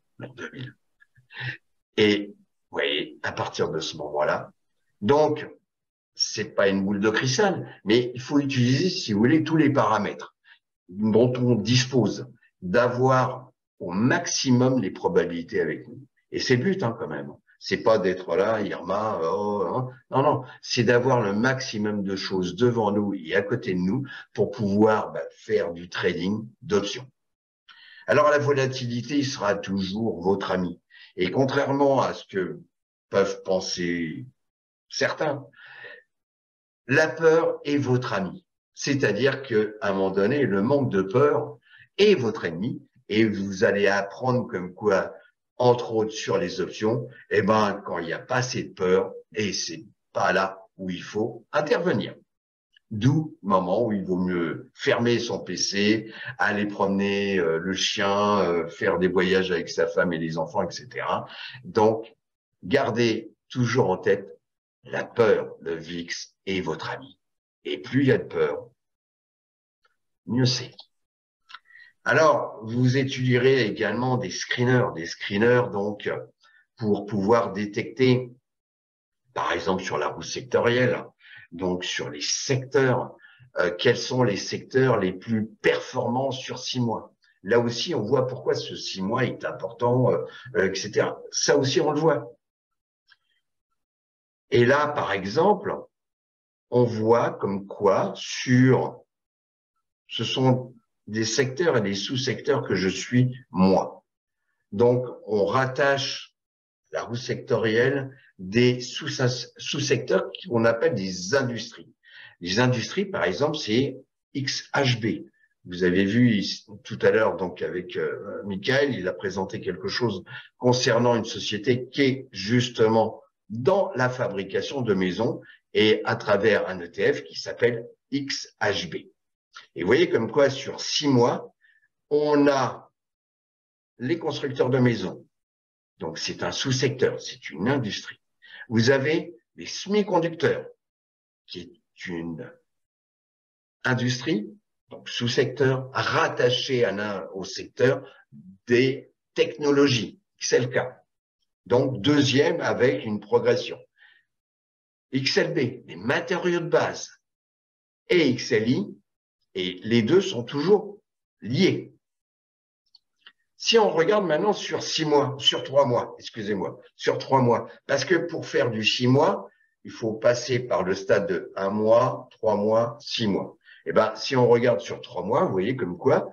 Et, vous voyez, à partir de ce moment-là, donc, c'est pas une boule de cristal, mais il faut utiliser, si vous voulez, tous les paramètres dont on dispose d'avoir au maximum les probabilités avec nous. Et c'est le but, quand même. C'est pas d'être là, Irma, non, non, c'est d'avoir le maximum de choses devant nous et à côté de nous pour pouvoir faire du trading d'options. Alors la volatilité sera toujours votre ami. Et contrairement à ce que peuvent penser certains, la peur est votre ami. C'est-à-dire qu'à un moment donné, le manque de peur est votre ennemi et vous allez apprendre comme quoi, entre autres sur les options, quand il n'y a pas assez de peur, et c'est pas là où il faut intervenir. D'où le moment où il vaut mieux fermer son PC, aller promener le chien, faire des voyages avec sa femme et les enfants, etc. Donc, gardez toujours en tête la peur, le VIX est votre ami. Et plus il y a de peur, mieux c'est. Alors, vous étudierez également des screeners donc pour pouvoir détecter, par exemple sur la roue sectorielle, donc sur les secteurs, quels sont les secteurs les plus performants sur 6 mois. Là aussi, on voit pourquoi ce 6 mois est important, etc. Ça aussi, on le voit. Et là, par exemple, on voit comme quoi ce sont des secteurs et des sous-secteurs que je suis moi. Donc, on rattache la roue sectorielle des sous-secteurs qu'on appelle des industries. Les industries, par exemple, c'est XHB. Vous avez vu tout à l'heure, donc avec Michael, il a présenté quelque chose concernant une société qui est justement dans la fabrication de maisons et à travers un ETF qui s'appelle XHB. Et vous voyez comme quoi, sur 6 mois, on a les constructeurs de maisons. Donc, c'est un sous-secteur, c'est une industrie. Vous avez les semi-conducteurs, qui est une industrie, donc sous-secteur, rattaché au secteur des technologies. C'est le cas. Donc, deuxième avec une progression. XLB, les matériaux de base, et XLI, et les deux sont toujours liés. Si on regarde maintenant sur 6 mois, sur 3 mois, excusez-moi, sur 3 mois, parce que pour faire du 6 mois, il faut passer par le stade de 1 mois, 3 mois, 6 mois. Si on regarde sur 3 mois, vous voyez comme quoi,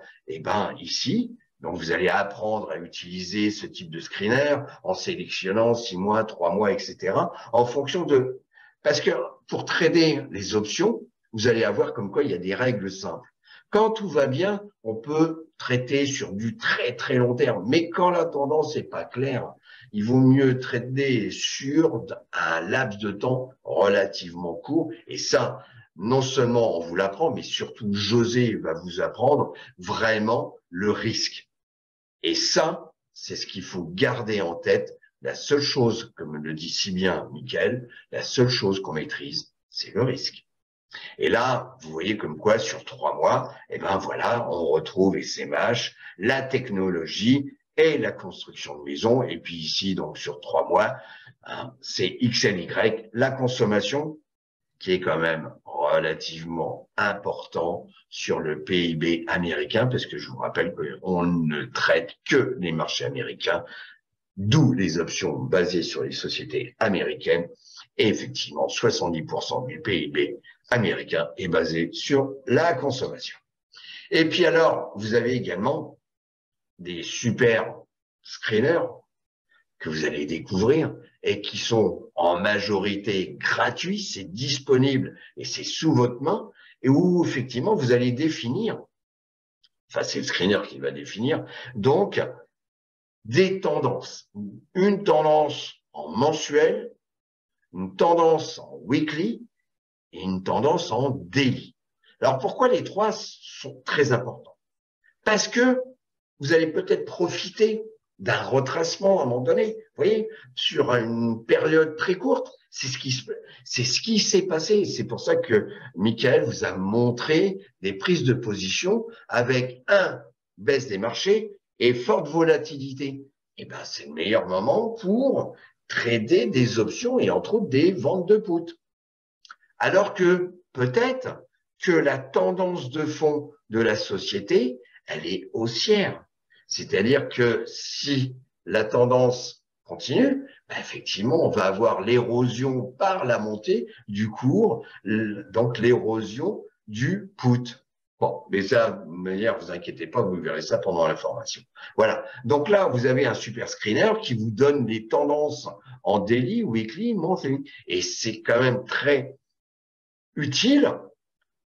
ici, donc vous allez apprendre à utiliser ce type de screener en sélectionnant 6 mois, 3 mois, etc. en fonction de, parce que pour trader les options, vous allez avoir comme quoi il y a des règles simples. Quand tout va bien, on peut traiter sur du très très long terme. Mais quand la tendance n'est pas claire, il vaut mieux trader sur un laps de temps relativement court. Et ça, non seulement on vous l'apprend, mais surtout José va vous apprendre vraiment le risque. Et ça, c'est ce qu'il faut garder en tête. La seule chose, comme le dit si bien Michael, la seule chose qu'on maîtrise, c'est le risque. Et là, vous voyez comme quoi, sur 3 mois, voilà, on retrouve SMH, la technologie et la construction de maisons. Et puis ici, donc sur 3 mois, c'est XLY, la consommation, qui est quand même relativement important sur le PIB américain, parce que je vous rappelle qu'on ne traite que les marchés américains, d'où les options basées sur les sociétés américaines. Et effectivement, 70% du PIB américain est basé sur la consommation. Et puis alors, vous avez également des super screeners que vous allez découvrir et qui sont en majorité gratuits, c'est disponible et c'est sous votre main, et où effectivement vous allez définir, enfin c'est le screener qui va définir, donc des tendances. Une tendance en mensuel, une tendance en weekly et une tendance en daily. Alors pourquoi les trois sont très importants? Parce que vous allez peut-être profiter d'un retracement à un moment donné, vous voyez, sur une période très courte. C'est ce qui s'est passé. C'est pour ça que Michael vous a montré des prises de position avec baisse des marchés et forte volatilité. C'est le meilleur moment pour trader des options et entre autres des ventes de put. Alors que peut-être que la tendance de fond de la société, elle est haussière. C'est-à-dire que si la tendance continue, ben effectivement, on va avoir l'érosion par la montée du cours, donc l'érosion du put. Bon, mais ça, de manière, vous inquiétez pas, vous verrez ça pendant la formation. Voilà. Donc là, vous avez un super screener qui vous donne les tendances en daily, weekly, monthly. Et c'est quand même très utile.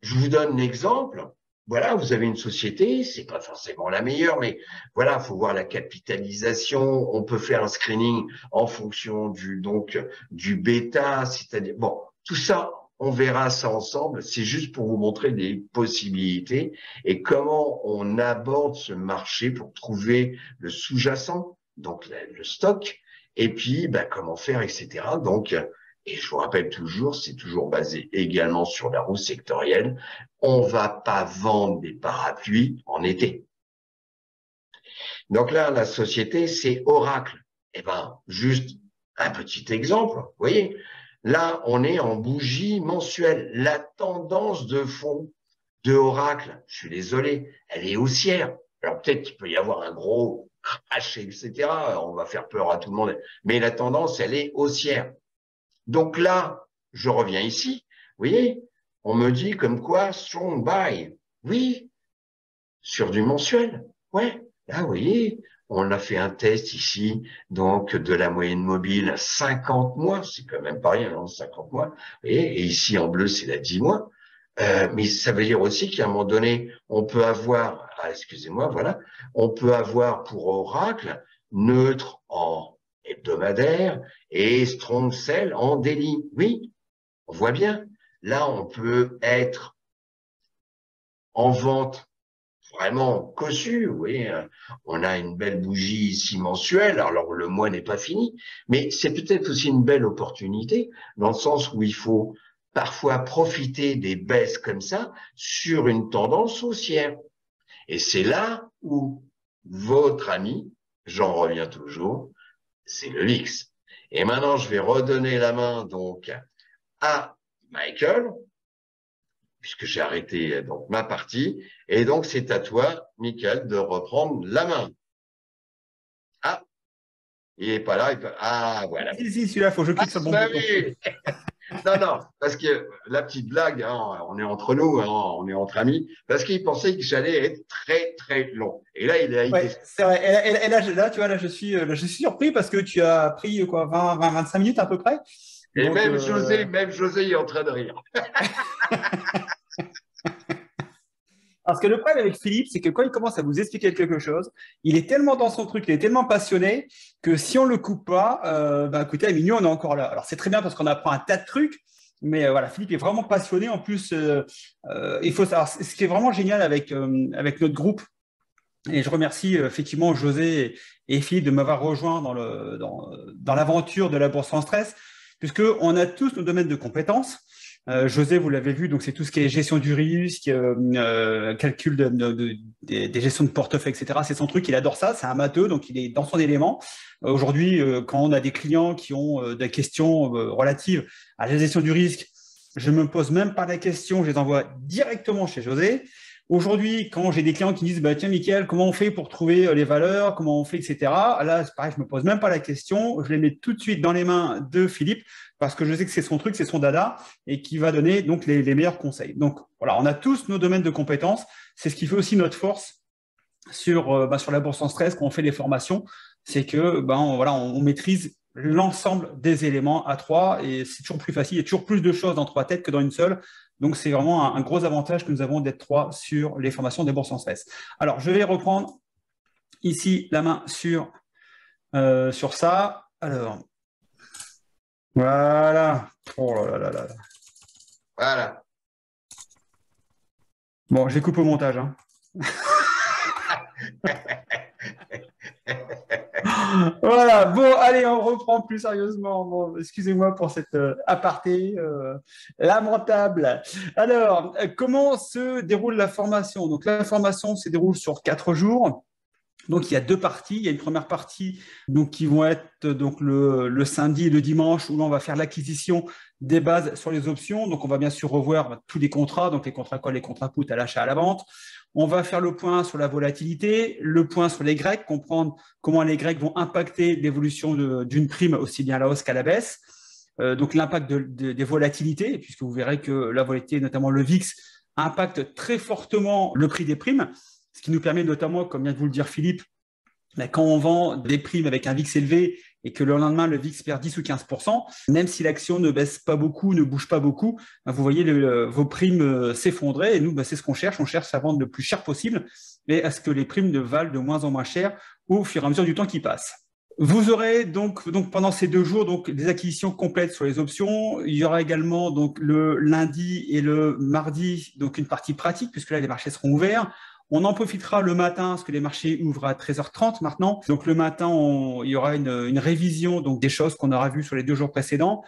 Je vous donne l'exemple. Voilà, vous avez une société, c'est pas forcément la meilleure, mais voilà, il faut voir la capitalisation. On peut faire un screening en fonction du bêta, c'est-à-dire bon, tout ça, on verra ça ensemble. C'est juste pour vous montrer des possibilités et comment on aborde ce marché pour trouver le sous-jacent, donc le stock, et puis comment faire, etc. Donc et je vous rappelle toujours, c'est toujours basé également sur la roue sectorielle. On va pas vendre des parapluies en été. Donc là, la société, c'est Oracle. Eh ben, juste un petit exemple. Vous voyez, là, on est en bougie mensuelle. La tendance de fond de Oracle, je suis désolé, elle est haussière. Alors peut-être qu'il peut y avoir un gros crash, etc. On va faire peur à tout le monde. Mais la tendance, elle est haussière. Donc là, je reviens ici, vous voyez, on me dit comme quoi strong buy. Oui, sur du mensuel. Ouais, là, vous voyez, on a fait un test ici, donc de la moyenne mobile 50 mois, c'est quand même pas rien, 50 mois. Et ici en bleu, c'est la 10 mois. Mais ça veut dire aussi qu'à un moment donné, on peut avoir, excusez-moi, voilà, on peut avoir pour Oracle neutre en hebdomadaire et strong sell en daily. Oui, on voit bien. Là, on peut être en vente vraiment cossu. Oui, on a une belle bougie ici mensuelle. Alors, le mois n'est pas fini, mais c'est peut-être aussi une belle opportunité dans le sens où il faut parfois profiter des baisses comme ça sur une tendance haussière. Et c'est là où votre ami, j'en reviens toujours, c'est le VIX. Et maintenant, je vais redonner la main donc à Michael, puisque j'ai arrêté donc ma partie. Et donc, c'est à toi, Michael, de reprendre la main. Ah, il n'est pas là. Ah, voilà. Si, celui-là, il faut que je clique sur le bon bouton. Oui. Non, parce que la petite blague, hein, on est entre nous, hein, on est entre amis, parce qu'il pensait que j'allais être très, très long. Et là, il a été... Ouais, c'est vrai. Et là, tu vois, là, je suis surpris parce que tu as pris quoi, 25 minutes à peu près. Et Donc, même José est en train de rire. Parce que le problème avec Philippe, c'est que quand il commence à vous expliquer quelque chose, il est tellement dans son truc, il est tellement passionné que si on ne le coupe pas, écoutez, à minuit, on est encore là. Alors, c'est très bien parce qu'on apprend un tas de trucs, mais voilà, Philippe est vraiment passionné. En plus, il faut savoir, ce qui est vraiment génial avec notre groupe, et je remercie effectivement José et Philippe de m'avoir rejoint dans l'aventure de la bourse sans stress, puisqu'on a tous nos domaines de compétences. José, vous l'avez vu, donc c'est tout ce qui est gestion du risque, calcul des gestions de portefeuille, etc. C'est son truc, il adore ça, c'est un matheux, donc il est dans son élément. Aujourd'hui, quand on a des clients qui ont des questions relatives à la gestion du risque, je ne me pose même pas la question, je les envoie directement chez José. Aujourd'hui, quand j'ai des clients qui me disent tiens, Mickaël, comment on fait pour trouver les valeurs, comment on fait, etc. Là, c'est pareil, je ne me pose même pas la question. Je les mets tout de suite dans les mains de Philippe parce que je sais que c'est son truc, c'est son dada et qui va donner donc les meilleurs conseils. Donc voilà, on a tous nos domaines de compétences. C'est ce qui fait aussi notre force sur la bourse sans stress quand on fait des formations. C'est que on maîtrise l'ensemble des éléments à trois et c'est toujours plus facile. Il y a toujours plus de choses dans trois têtes que dans une seule. Donc, c'est vraiment un gros avantage que nous avons d'être trois sur les formations des bourses sans stress. Alors, je vais reprendre ici la main sur ça. Alors, voilà. Oh là là là là. Voilà. Bon, je les coupe au montage. Hein. Voilà, bon, allez, on reprend plus sérieusement. Bon, excusez-moi pour cette aparté lamentable. Alors, comment se déroule la formation? Donc, la formation se déroule sur 4 jours. Donc, il y a 2 parties. Il y a une première partie donc, qui vont être donc, le samedi et le dimanche où l'on va faire l'acquisition des bases sur les options. Donc, on va bien sûr revoir tous les contrats, donc les contrats call, les contrats put à l'achat, à la vente. On va faire le point sur la volatilité, le point sur les grecs, comprendre comment les grecs vont impacter l'évolution d'une prime aussi bien à la hausse qu'à la baisse. Donc l'impact des volatilités, puisque vous verrez que la volatilité, notamment le VIX, impacte très fortement le prix des primes, ce qui nous permet notamment, comme vient de vous le dire Philippe, quand on vend des primes avec un VIX élevé et que le lendemain, le VIX perd 10 ou 15%, même si l'action ne baisse pas beaucoup, ne bouge pas beaucoup, vous voyez vos primes s'effondrer. Et nous, c'est ce qu'on cherche. On cherche à vendre le plus cher possible et à ce que les primes ne valent de moins en moins cher au fur et à mesure du temps qui passe. Vous aurez donc pendant ces 2 jours donc des acquisitions complètes sur les options. Il y aura également donc le lundi et le mardi donc une partie pratique puisque là les marchés seront ouverts. On en profitera le matin parce que les marchés ouvrent à 13h30 maintenant. Donc le matin il y aura une révision donc des choses qu'on aura vues sur les 2 jours précédents,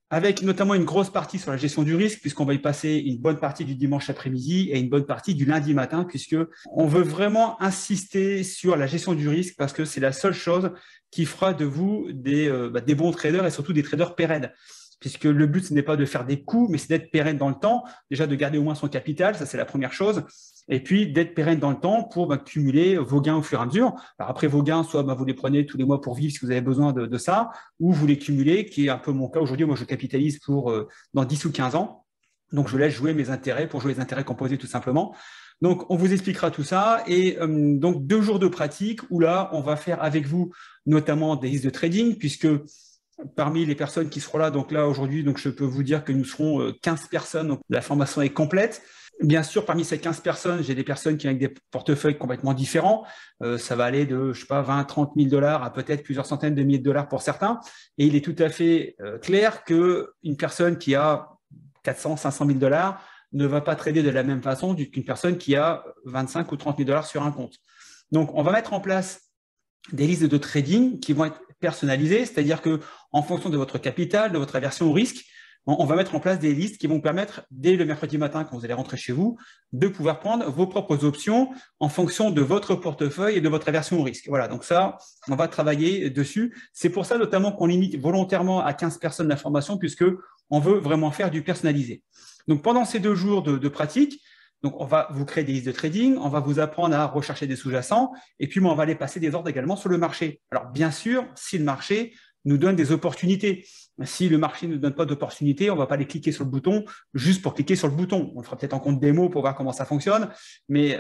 avec notamment une grosse partie sur la gestion du risque, puisqu'on va y passer une bonne partie du dimanche après-midi et une bonne partie du lundi matin, puisque on veut vraiment insister sur la gestion du risque, parce que c'est la seule chose qui fera de vous des bons traders et surtout des traders pérennes. Puisque le but, ce n'est pas de faire des coups, mais c'est d'être pérenne dans le temps. Déjà, de garder au moins son capital, ça c'est la première chose. Et puis, d'être pérenne dans le temps pour cumuler vos gains au fur et à mesure. Alors après, vos gains, soit vous les prenez tous les mois pour vivre si vous avez besoin de ça, ou vous les cumulez, qui est un peu mon cas aujourd'hui. Moi, je capitalise pour dans 10 ou 15 ans. Donc, je laisse jouer mes intérêts pour jouer les intérêts composés tout simplement. Donc, on vous expliquera tout ça. Et donc, 2 jours de pratique où là, on va faire avec vous notamment des listes de trading, puisque parmi les personnes qui seront là, donc là aujourd'hui, donc je peux vous dire que nous serons 15 personnes, donc la formation est complète. Bien sûr, parmi ces 15 personnes, j'ai des personnes qui ont des portefeuilles complètement différents. Ça va aller de, 20, 30 000 dollars à peut-être plusieurs centaines de milliers de dollars pour certains. Et il est tout à fait clair qu'une personne qui a 400, 500 000 dollars ne va pas trader de la même façon qu'une personne qui a 25 ou 30 000 dollars sur un compte. Donc, on va mettre en place des listes de trading qui vont être personnalisées, c'est-à-dire que en fonction de votre capital, de votre aversion au risque, on va mettre en place des listes qui vont permettre, dès le mercredi matin, quand vous allez rentrer chez vous, de pouvoir prendre vos propres options en fonction de votre portefeuille et de votre aversion au risque. Voilà, donc ça, on va travailler dessus. C'est pour ça notamment qu'on limite volontairement à 15 personnes la formation, puisque on veut vraiment faire du personnalisé. Donc pendant ces 2 jours de pratique, donc, on va vous créer des listes de trading, on va vous apprendre à rechercher des sous-jacents, et puis on va aller passer des ordres également sur le marché. Alors, bien sûr, si le marché nous donne des opportunités. Si le marché ne nous donne pas d'opportunités, on ne va pas aller cliquer sur le bouton juste pour cliquer sur le bouton. On le fera peut-être en compte démo pour voir comment ça fonctionne, mais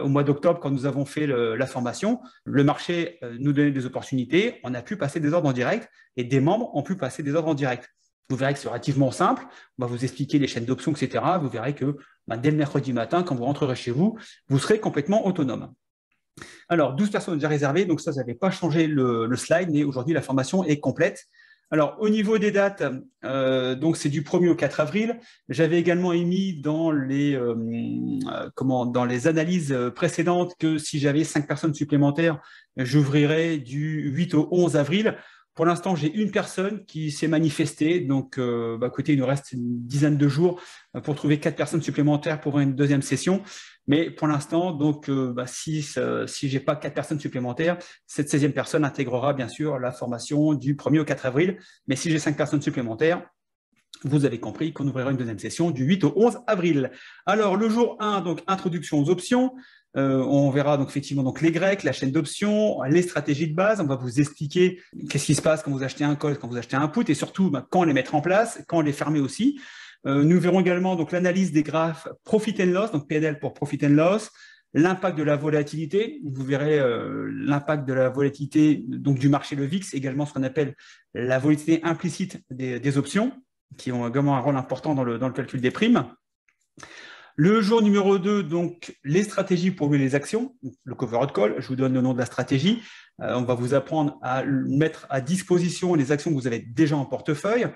au mois d'octobre, quand nous avons fait la formation, le marché nous donnait des opportunités, on a pu passer des ordres en direct, et des membres ont pu passer des ordres en direct. Vous verrez que c'est relativement simple. On va vous expliquer les chaînes d'options, etc. Vous verrez que dès le mercredi matin, quand vous rentrerez chez vous, vous serez complètement autonome. Alors, 12 personnes ont déjà réservé, donc ça n'avait pas changé le slide, mais aujourd'hui, la formation est complète. Alors, au niveau des dates, donc c'est du 1er au 4 avril. J'avais également émis dans les analyses précédentes que si j'avais 5 personnes supplémentaires, j'ouvrirais du 8 au 11 avril. Pour l'instant, j'ai une personne qui s'est manifestée. Donc, écoutez, il nous reste une dizaine de jours pour trouver 4 personnes supplémentaires pour une deuxième session. Mais pour l'instant, donc, si je n'ai pas 4 personnes supplémentaires, cette 16e personne intégrera bien sûr la formation du 1er au 4 avril. Mais si j'ai 5 personnes supplémentaires, vous avez compris qu'on ouvrira une deuxième session du 8 au 11 avril. Alors, le jour 1, donc, introduction aux options. On verra donc effectivement donc les Grecs, la chaîne d'options, les stratégies de base. On va vous expliquer qu'est-ce qui se passe quand vous achetez un call, quand vous achetez un put, et surtout quand les mettre en place, quand les fermer aussi. Nous verrons également donc l'analyse des graphes Profit and Loss, donc PNL pour Profit and Loss, l'impact de la volatilité. Vous verrez l'impact de la volatilité donc du marché, le VIX, également ce qu'on appelle la volatilité implicite des options, qui ont également un rôle important dans le calcul des primes. Le jour numéro 2, donc, les stratégies pour louer les actions, le covered call, je vous donne le nom de la stratégie. On va vous apprendre à mettre à disposition les actions que vous avez déjà en portefeuille.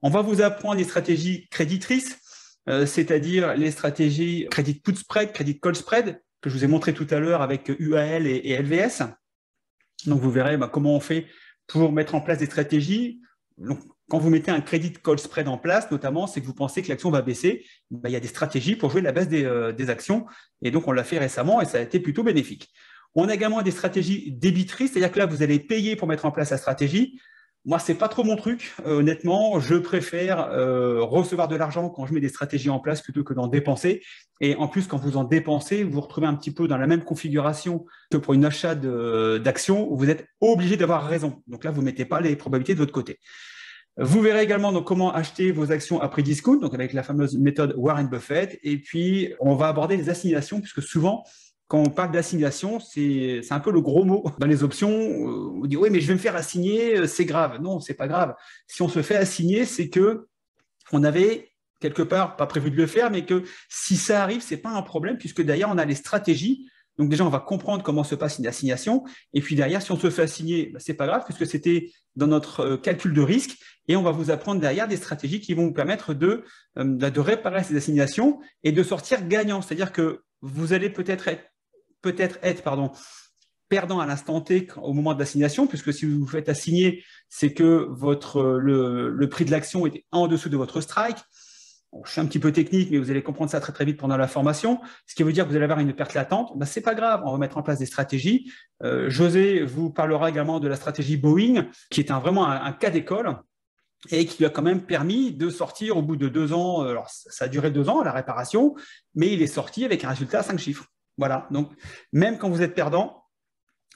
On va vous apprendre les stratégies créditrices, c'est-à-dire les stratégies crédit put spread, crédit call spread, que je vous ai montré tout à l'heure avec UAL et LVS. Donc, vous verrez comment on fait pour mettre en place des stratégies. Donc, quand vous mettez un credit call spread en place, notamment, c'est que vous pensez que l'action va baisser. Il y a des stratégies pour jouer la baisse des actions. Et donc, on l'a fait récemment et ça a été plutôt bénéfique. On a également des stratégies débitrices, c'est-à-dire que là, vous allez payer pour mettre en place la stratégie. Moi, c'est pas trop mon truc, honnêtement. Je préfère recevoir de l'argent quand je mets des stratégies en place plutôt que d'en dépenser. Et en plus, quand vous en dépensez, vous vous retrouvez un petit peu dans la même configuration que pour une achat d'actions où vous êtes obligé d'avoir raison. Donc là, vous ne mettez pas les probabilités de votre côté. Vous verrez également donc, comment acheter vos actions à prix discount, donc avec la fameuse méthode Warren Buffett. Et puis, on va aborder les assignations, puisque souvent, quand on parle d'assignation, c'est un peu le gros mot dans les options. On dit oui, mais je vais me faire assigner, c'est grave. Non, c'est pas grave. Si on se fait assigner, c'est que on avait quelque part pas prévu de le faire, mais que si ça arrive, c'est pas un problème, puisque derrière, on a les stratégies. Donc déjà, on va comprendre comment se passe une assignation. Et puis derrière, si on se fait assigner, bah, c'est pas grave, puisque c'était dans notre calcul de risque. Et on va vous apprendre derrière des stratégies qui vont vous permettre de réparer ces assignations et de sortir gagnant. C'est-à-dire que vous allez peut-être être perdant à l'instant T au moment de l'assignation, puisque si vous vous faites assigner, c'est que le prix de l'action est en dessous de votre strike. Bon, je suis un petit peu technique, mais vous allez comprendre ça très très vite pendant la formation, ce qui veut dire que vous allez avoir une perte latente. Ben, ce n'est pas grave, on va mettre en place des stratégies. José vous parlera également de la stratégie Boeing, qui est vraiment un cas d'école et qui lui a quand même permis de sortir au bout de 2 ans. Alors, ça a duré 2 ans, la réparation, mais il est sorti avec un résultat à 5 chiffres. Voilà, donc même quand vous êtes perdant,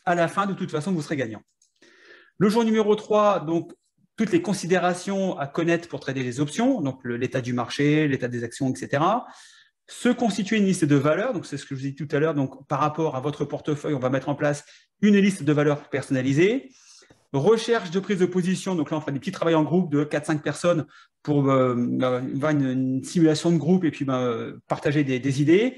à la fin, de toute façon, vous serez gagnant. Le jour numéro 3, donc, toutes les considérations à connaître pour trader les options, donc l'état du marché, l'état des actions, etc. Se constituer une liste de valeurs, donc c'est ce que je vous ai dit tout à l'heure, donc par rapport à votre portefeuille, on va mettre en place une liste de valeurs personnalisée. Recherche de prise de position, donc là on fait des petits travaux en groupe de 4-5 personnes pour voir une simulation de groupe et puis partager des idées.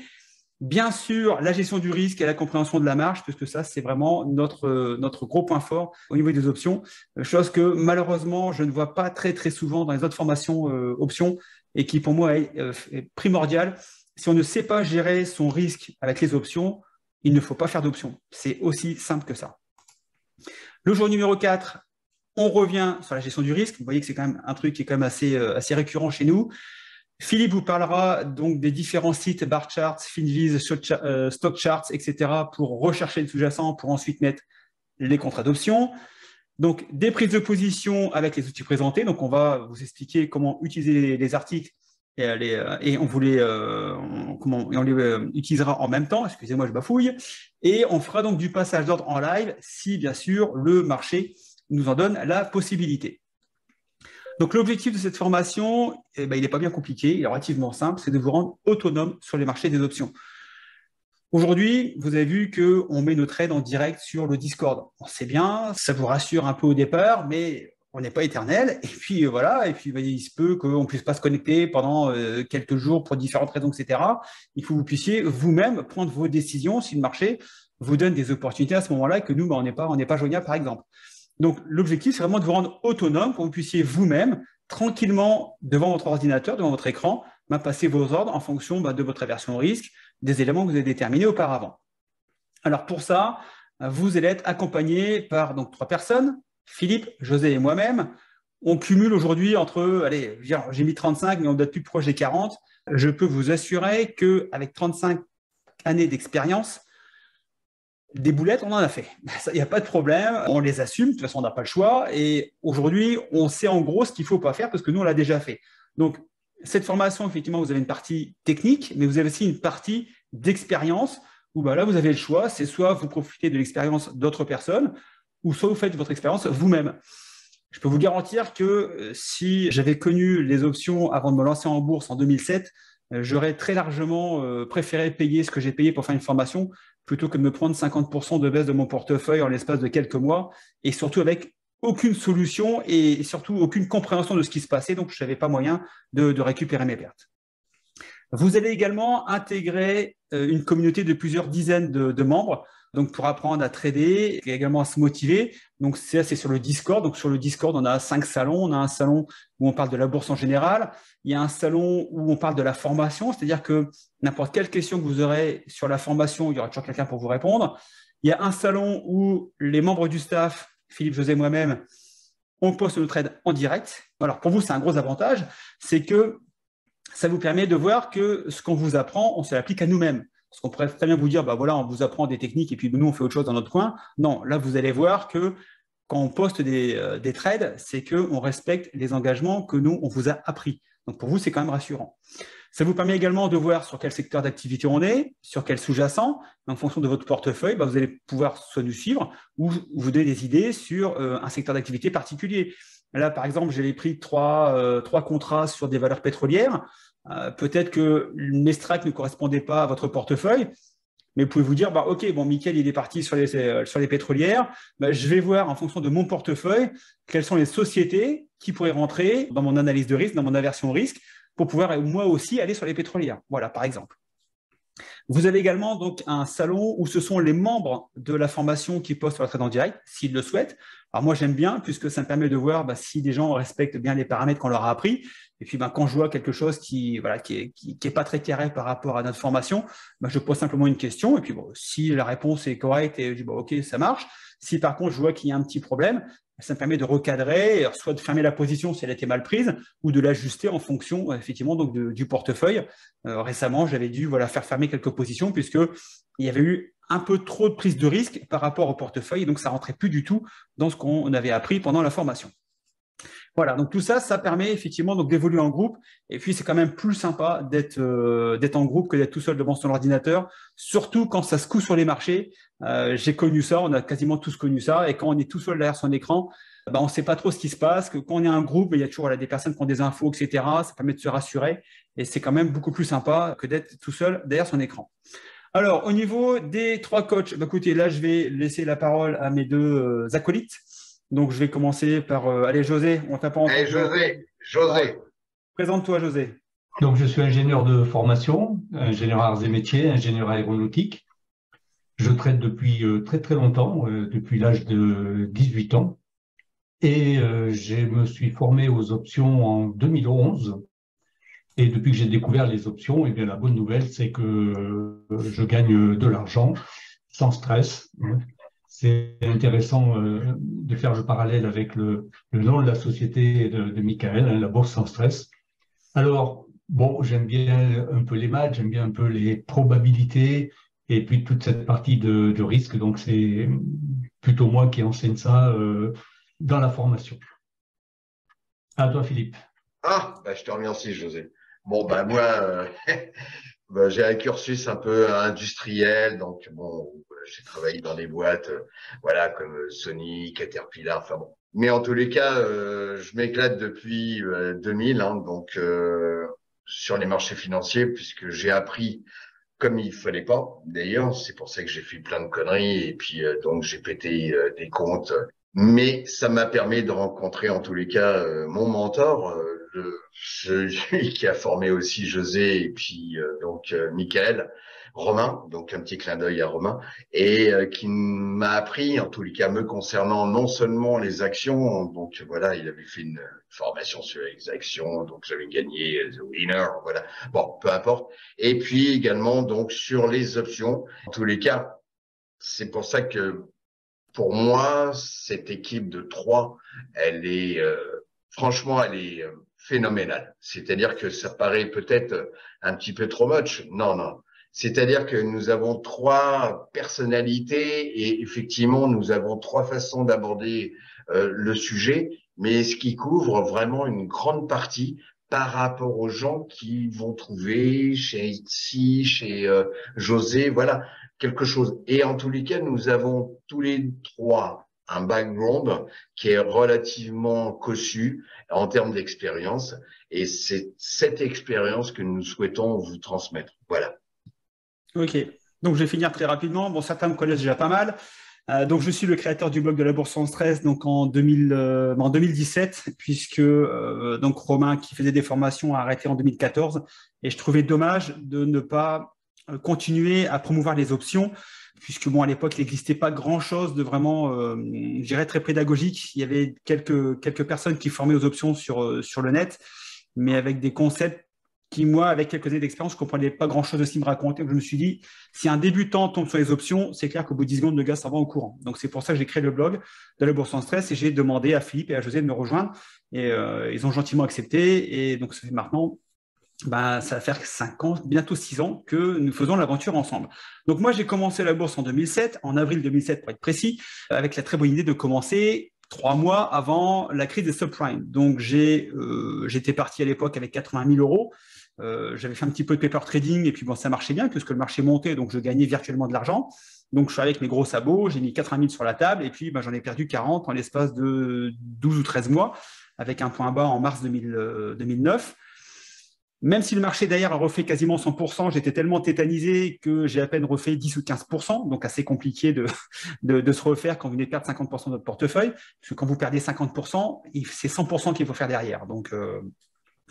Bien sûr, la gestion du risque et la compréhension de la marge, puisque ça, c'est vraiment notre gros point fort au niveau des options, chose que malheureusement, je ne vois pas très, très souvent dans les autres formations options et qui, pour moi, est primordiale. Si on ne sait pas gérer son risque avec les options, il ne faut pas faire d'options. C'est aussi simple que ça. Le jour numéro 4, on revient sur la gestion du risque. Vous voyez que c'est quand même un truc qui est quand même assez récurrent chez nous. Philippe vous parlera donc des différents sites, bar charts, Finviz, stock charts, etc. pour rechercher le sous-jacent, pour ensuite mettre les contrats d'options. Donc, des prises de position avec les outils présentés. Donc, on va vous expliquer comment utiliser les articles et on les utilisera en même temps. Excusez-moi, je bafouille. Et on fera donc du passage d'ordre en live si, bien sûr, le marché nous en donne la possibilité. Donc, l'objectif de cette formation, il n'est pas bien compliqué, il est relativement simple, c'est de vous rendre autonome sur les marchés des options. Aujourd'hui, vous avez vu qu'on met nos trades en direct sur le Discord. C'est bien, ça vous rassure un peu au départ, mais on n'est pas éternel. Et puis voilà, et puis il se peut qu'on ne puisse pas se connecter pendant quelques jours pour différentes raisons, etc. Il faut que vous puissiez vous-même prendre vos décisions si le marché vous donne des opportunités à ce moment-là et que nous, on n'est pas joignable, par exemple. Donc, l'objectif, c'est vraiment de vous rendre autonome pour que vous puissiez vous-même, tranquillement, devant votre ordinateur, devant votre écran, passer vos ordres en fonction de votre aversion au risque, des éléments que vous avez déterminés auparavant. Alors, pour ça, vous allez être accompagné par 3 personnes, Philippe, José et moi-même. On cumule aujourd'hui entre, allez, j'ai mis 35, mais on doit être plus proche des 40. Je peux vous assurer qu'avec 35 années d'expérience, des boulettes, on en a fait. Il n'y a pas de problème, on les assume, de toute façon, on n'a pas le choix. Et aujourd'hui, on sait en gros ce qu'il ne faut pas faire parce que nous, on l'a déjà fait. Donc, cette formation, effectivement, vous avez une partie technique, mais vous avez aussi une partie d'expérience où là, vous avez le choix. C'est soit vous profitez de l'expérience d'autres personnes ou soit vous faites votre expérience vous-même. Je peux vous garantir que si j'avais connu les options avant de me lancer en bourse en 2007, j'aurais très largement préféré payer ce que j'ai payé pour faire une formation plutôt que de me prendre 50% de baisse de mon portefeuille en l'espace de quelques mois, et surtout avec aucune solution et surtout aucune compréhension de ce qui se passait, donc je n'avais pas moyen de récupérer mes pertes. Vous allez également intégrer une communauté de plusieurs dizaines de membres, donc pour apprendre à trader et également à se motiver. Donc c'est sur le Discord. Donc sur le Discord, on a 5 salons. On a un salon où on parle de la bourse en général. Il y a un salon où on parle de la formation, c'est-à-dire que n'importe quelle question que vous aurez sur la formation, il y aura toujours quelqu'un pour vous répondre. Il y a un salon où les membres du staff, Philippe, José, moi-même, on poste nos trades en direct. Alors pour vous, c'est un gros avantage, c'est que ça vous permet de voir que ce qu'on vous apprend, on se l'applique à nous-mêmes. Parce qu'on pourrait très bien vous dire, voilà, on vous apprend des techniques et puis nous, on fait autre chose dans notre coin. Non, là, vous allez voir que quand on poste des trades, c'est qu'on respecte les engagements que nous, on vous a appris. Donc, pour vous, c'est quand même rassurant. Ça vous permet également de voir sur quel secteur d'activité on est, sur quel sous-jacent. En fonction de votre portefeuille, vous allez pouvoir soit nous suivre ou vous donner des idées sur un secteur d'activité particulier. Là, par exemple, j'avais pris trois contrats sur des valeurs pétrolières. Peut-être que mes strikes ne correspondaient pas à votre portefeuille, mais vous pouvez vous dire, OK, bon, Mickaël, il est parti sur les pétrolières. Je vais voir en fonction de mon portefeuille quelles sont les sociétés qui pourraient rentrer dans mon analyse de risque, dans mon aversion au risque, pour pouvoir moi aussi aller sur les pétrolières. Voilà, par exemple. Vous avez également donc un salon où ce sont les membres de la formation qui postent sur la trade en direct, s'ils le souhaitent. Alors moi, j'aime bien, puisque ça me permet de voir si des gens respectent bien les paramètres qu'on leur a appris. Et puis, quand je vois quelque chose qui est pas très carré par rapport à notre formation, je pose simplement une question. Et puis, si la réponse est correcte, et je dis, OK, ça marche. Si par contre, je vois qu'il y a un petit problème, ça me permet de recadrer, soit de fermer la position si elle était mal prise, ou de l'ajuster en fonction, effectivement, donc du portefeuille. Récemment, j'avais dû faire fermer quelques positions, puisqu'il y avait eu un peu trop de prise de risque par rapport au portefeuille, et donc ça ne rentrait plus du tout dans ce qu'on avait appris pendant la formation. Voilà, donc tout ça, ça permet effectivement donc d'évoluer en groupe. Et puis, c'est quand même plus sympa d'être en groupe que d'être tout seul devant son ordinateur, surtout quand ça se coud sur les marchés. J'ai connu ça, on a quasiment tous connu ça. Et quand on est tout seul derrière son écran, on ne sait pas trop ce qui se passe. Que quand on est un groupe, il y a toujours des personnes qui ont des infos, etc. Ça permet de se rassurer. Et c'est quand même beaucoup plus sympa que d'être tout seul derrière son écran. Alors, au niveau des trois coachs, écoutez, là, je vais laisser la parole à mes deux acolytes. Donc, je vais commencer par… allez, José, on t'a pas entendu. Allez, José. Présente-toi, José. Donc, je suis ingénieur de formation, ingénieur arts et métiers, ingénieur aéronautique. Je traite depuis très, très longtemps, depuis l'âge de 18 ans. Et je me suis formé aux options en 2011. Et depuis que j'ai découvert les options, eh bien, la bonne nouvelle, c'est que je gagne de l'argent sans stress. C'est intéressant de faire le parallèle avec le nom de la société de Mickaël, la Bourse sans stress. Alors, bon, j'aime bien un peu les maths, j'aime bien un peu les probabilités et puis toute cette partie de risque. Donc, c'est plutôt moi qui enseigne ça dans la formation. À toi, Philippe. Je te remercie, José. Bon, moi, j'ai un cursus un peu industriel, donc j'ai travaillé dans des boîtes, comme Sony, Caterpillar, enfin bon. Mais en tous les cas, je m'éclate depuis 2000, donc sur les marchés financiers, puisque j'ai appris comme il fallait pas. D'ailleurs, c'est pour ça que j'ai fait plein de conneries et puis donc j'ai pété des comptes. Mais ça m'a permis de rencontrer en tous les cas mon mentor, celui qui a formé aussi José et puis Mickaël, Romain, donc un petit clin d'œil à Romain, et qui m'a appris en tous les cas me concernant non seulement les actions, donc voilà, il avait fait une formation sur les actions, donc j'avais gagné The Winner, voilà, bon, peu importe, et puis également donc sur les options, en tous les cas, c'est pour ça que pour moi, cette équipe de 3, elle est franchement, elle est phénoménale. C'est-à-dire que ça paraît peut-être un petit peu trop much. Non. C'est-à-dire que nous avons 3 personnalités et effectivement, nous avons 3 façons d'aborder le sujet, mais ce qui couvre vraiment une grande partie par rapport aux gens qui vont trouver chez Itzi, chez José, voilà, quelque chose. Et en tous les cas, nous avons tous les 3 un background qui est relativement cossu en termes d'expérience. Et c'est cette expérience que nous souhaitons vous transmettre. Voilà. OK. Donc, je vais finir très rapidement. Bon, certains me connaissent déjà pas mal. Donc, je suis le créateur du blog de la Bourse sans stress donc en 2017, puisque donc Romain, qui faisait des formations, a arrêté en 2014. Et je trouvais dommage de ne pas continuer à promouvoir les options, puisque à l'époque, il n'existait pas grand-chose de vraiment, je dirais, très pédagogique. Il y avait quelques personnes qui formaient aux options sur le net, mais avec des concepts qui, moi, avec quelques années d'expérience, je ne comprenais pas grand-chose de ce qu'il me racontait. Donc, je me suis dit, si un débutant tombe sur les options, c'est clair qu'au bout de 10 secondes, le gars s'en va au courant. Donc, c'est pour ça que j'ai créé le blog de la Bourse sans stress et j'ai demandé à Philippe et à José de me rejoindre. Et ils ont gentiment accepté. Et donc, ça fait maintenant, ça va faire 5 ans, bientôt 6 ans que nous faisons l'aventure ensemble. Donc, moi, j'ai commencé la bourse en 2007, en avril 2007 pour être précis, avec la très bonne idée de commencer 3 mois avant la crise des subprimes. Donc, j'étais parti à l'époque avec 80 000 euros. J'avais fait un petit peu de paper trading et puis bon, ça marchait bien puisque le marché montait, donc je gagnais virtuellement de l'argent. Donc, je suis avec mes gros sabots, j'ai mis 80 000 sur la table et puis j'en ai perdu 40 en l'espace de 12 ou 13 mois avec un point bas en mars 2009. Même si le marché derrière a refait quasiment 100%, j'étais tellement tétanisé que j'ai à peine refait 10 ou 15%, donc assez compliqué de se refaire quand vous venez de perdre 50% de votre portefeuille, parce que quand vous perdez 50%, c'est 100% qu'il faut faire derrière. Donc,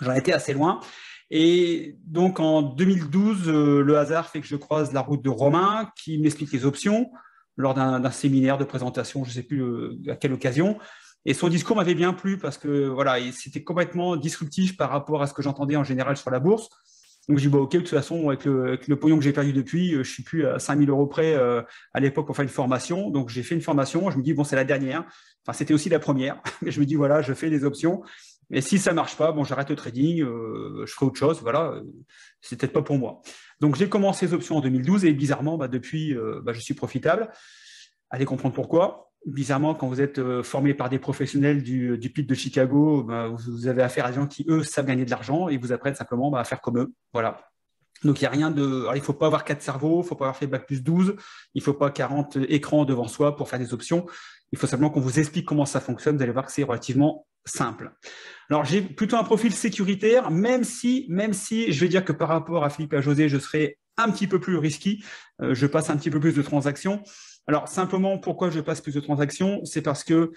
j'en étais assez loin. Et donc, en 2012, le hasard fait que je croise la route de Romain, qui m'explique les options lors d'un séminaire de présentation, je ne sais plus à quelle occasion. Et son discours m'avait bien plu parce que voilà, c'était complètement disruptif par rapport à ce que j'entendais en général sur la bourse. Donc, j'ai dit, bon, OK, de toute façon, avec le pognon que j'ai perdu depuis, je ne suis plus à 5 000 euros près à l'époque pour faire une formation. Donc, j'ai fait une formation. Je me dis, bon, c'est la dernière. Enfin, c'était aussi la première. Mais je me dis, voilà, je fais des options. Et si ça ne marche pas, bon, j'arrête le trading, je ferai autre chose. Voilà, c'est peut-être pas pour moi. Donc, j'ai commencé les options en 2012 et bizarrement, depuis, je suis profitable. Allez comprendre pourquoi. Bizarrement, quand vous êtes formé par des professionnels du PIT de Chicago, vous avez affaire à des gens qui, eux, savent gagner de l'argent et vous apprennent simplement à faire comme eux. Voilà. Donc, il n'y a rien de… Alors, il ne faut pas avoir 4 cerveaux, il ne faut pas avoir fait Bac+12, il ne faut pas 40 écrans devant soi pour faire des options. Il faut simplement qu'on vous explique comment ça fonctionne. Vous allez voir que c'est relativement simple. Alors, j'ai plutôt un profil sécuritaire, même si je vais dire que par rapport à Philippe et à José, je serai un petit peu plus risqué. Je passe un petit peu plus de transactions. Alors, simplement, pourquoi je passe plus de transactions? C'est parce que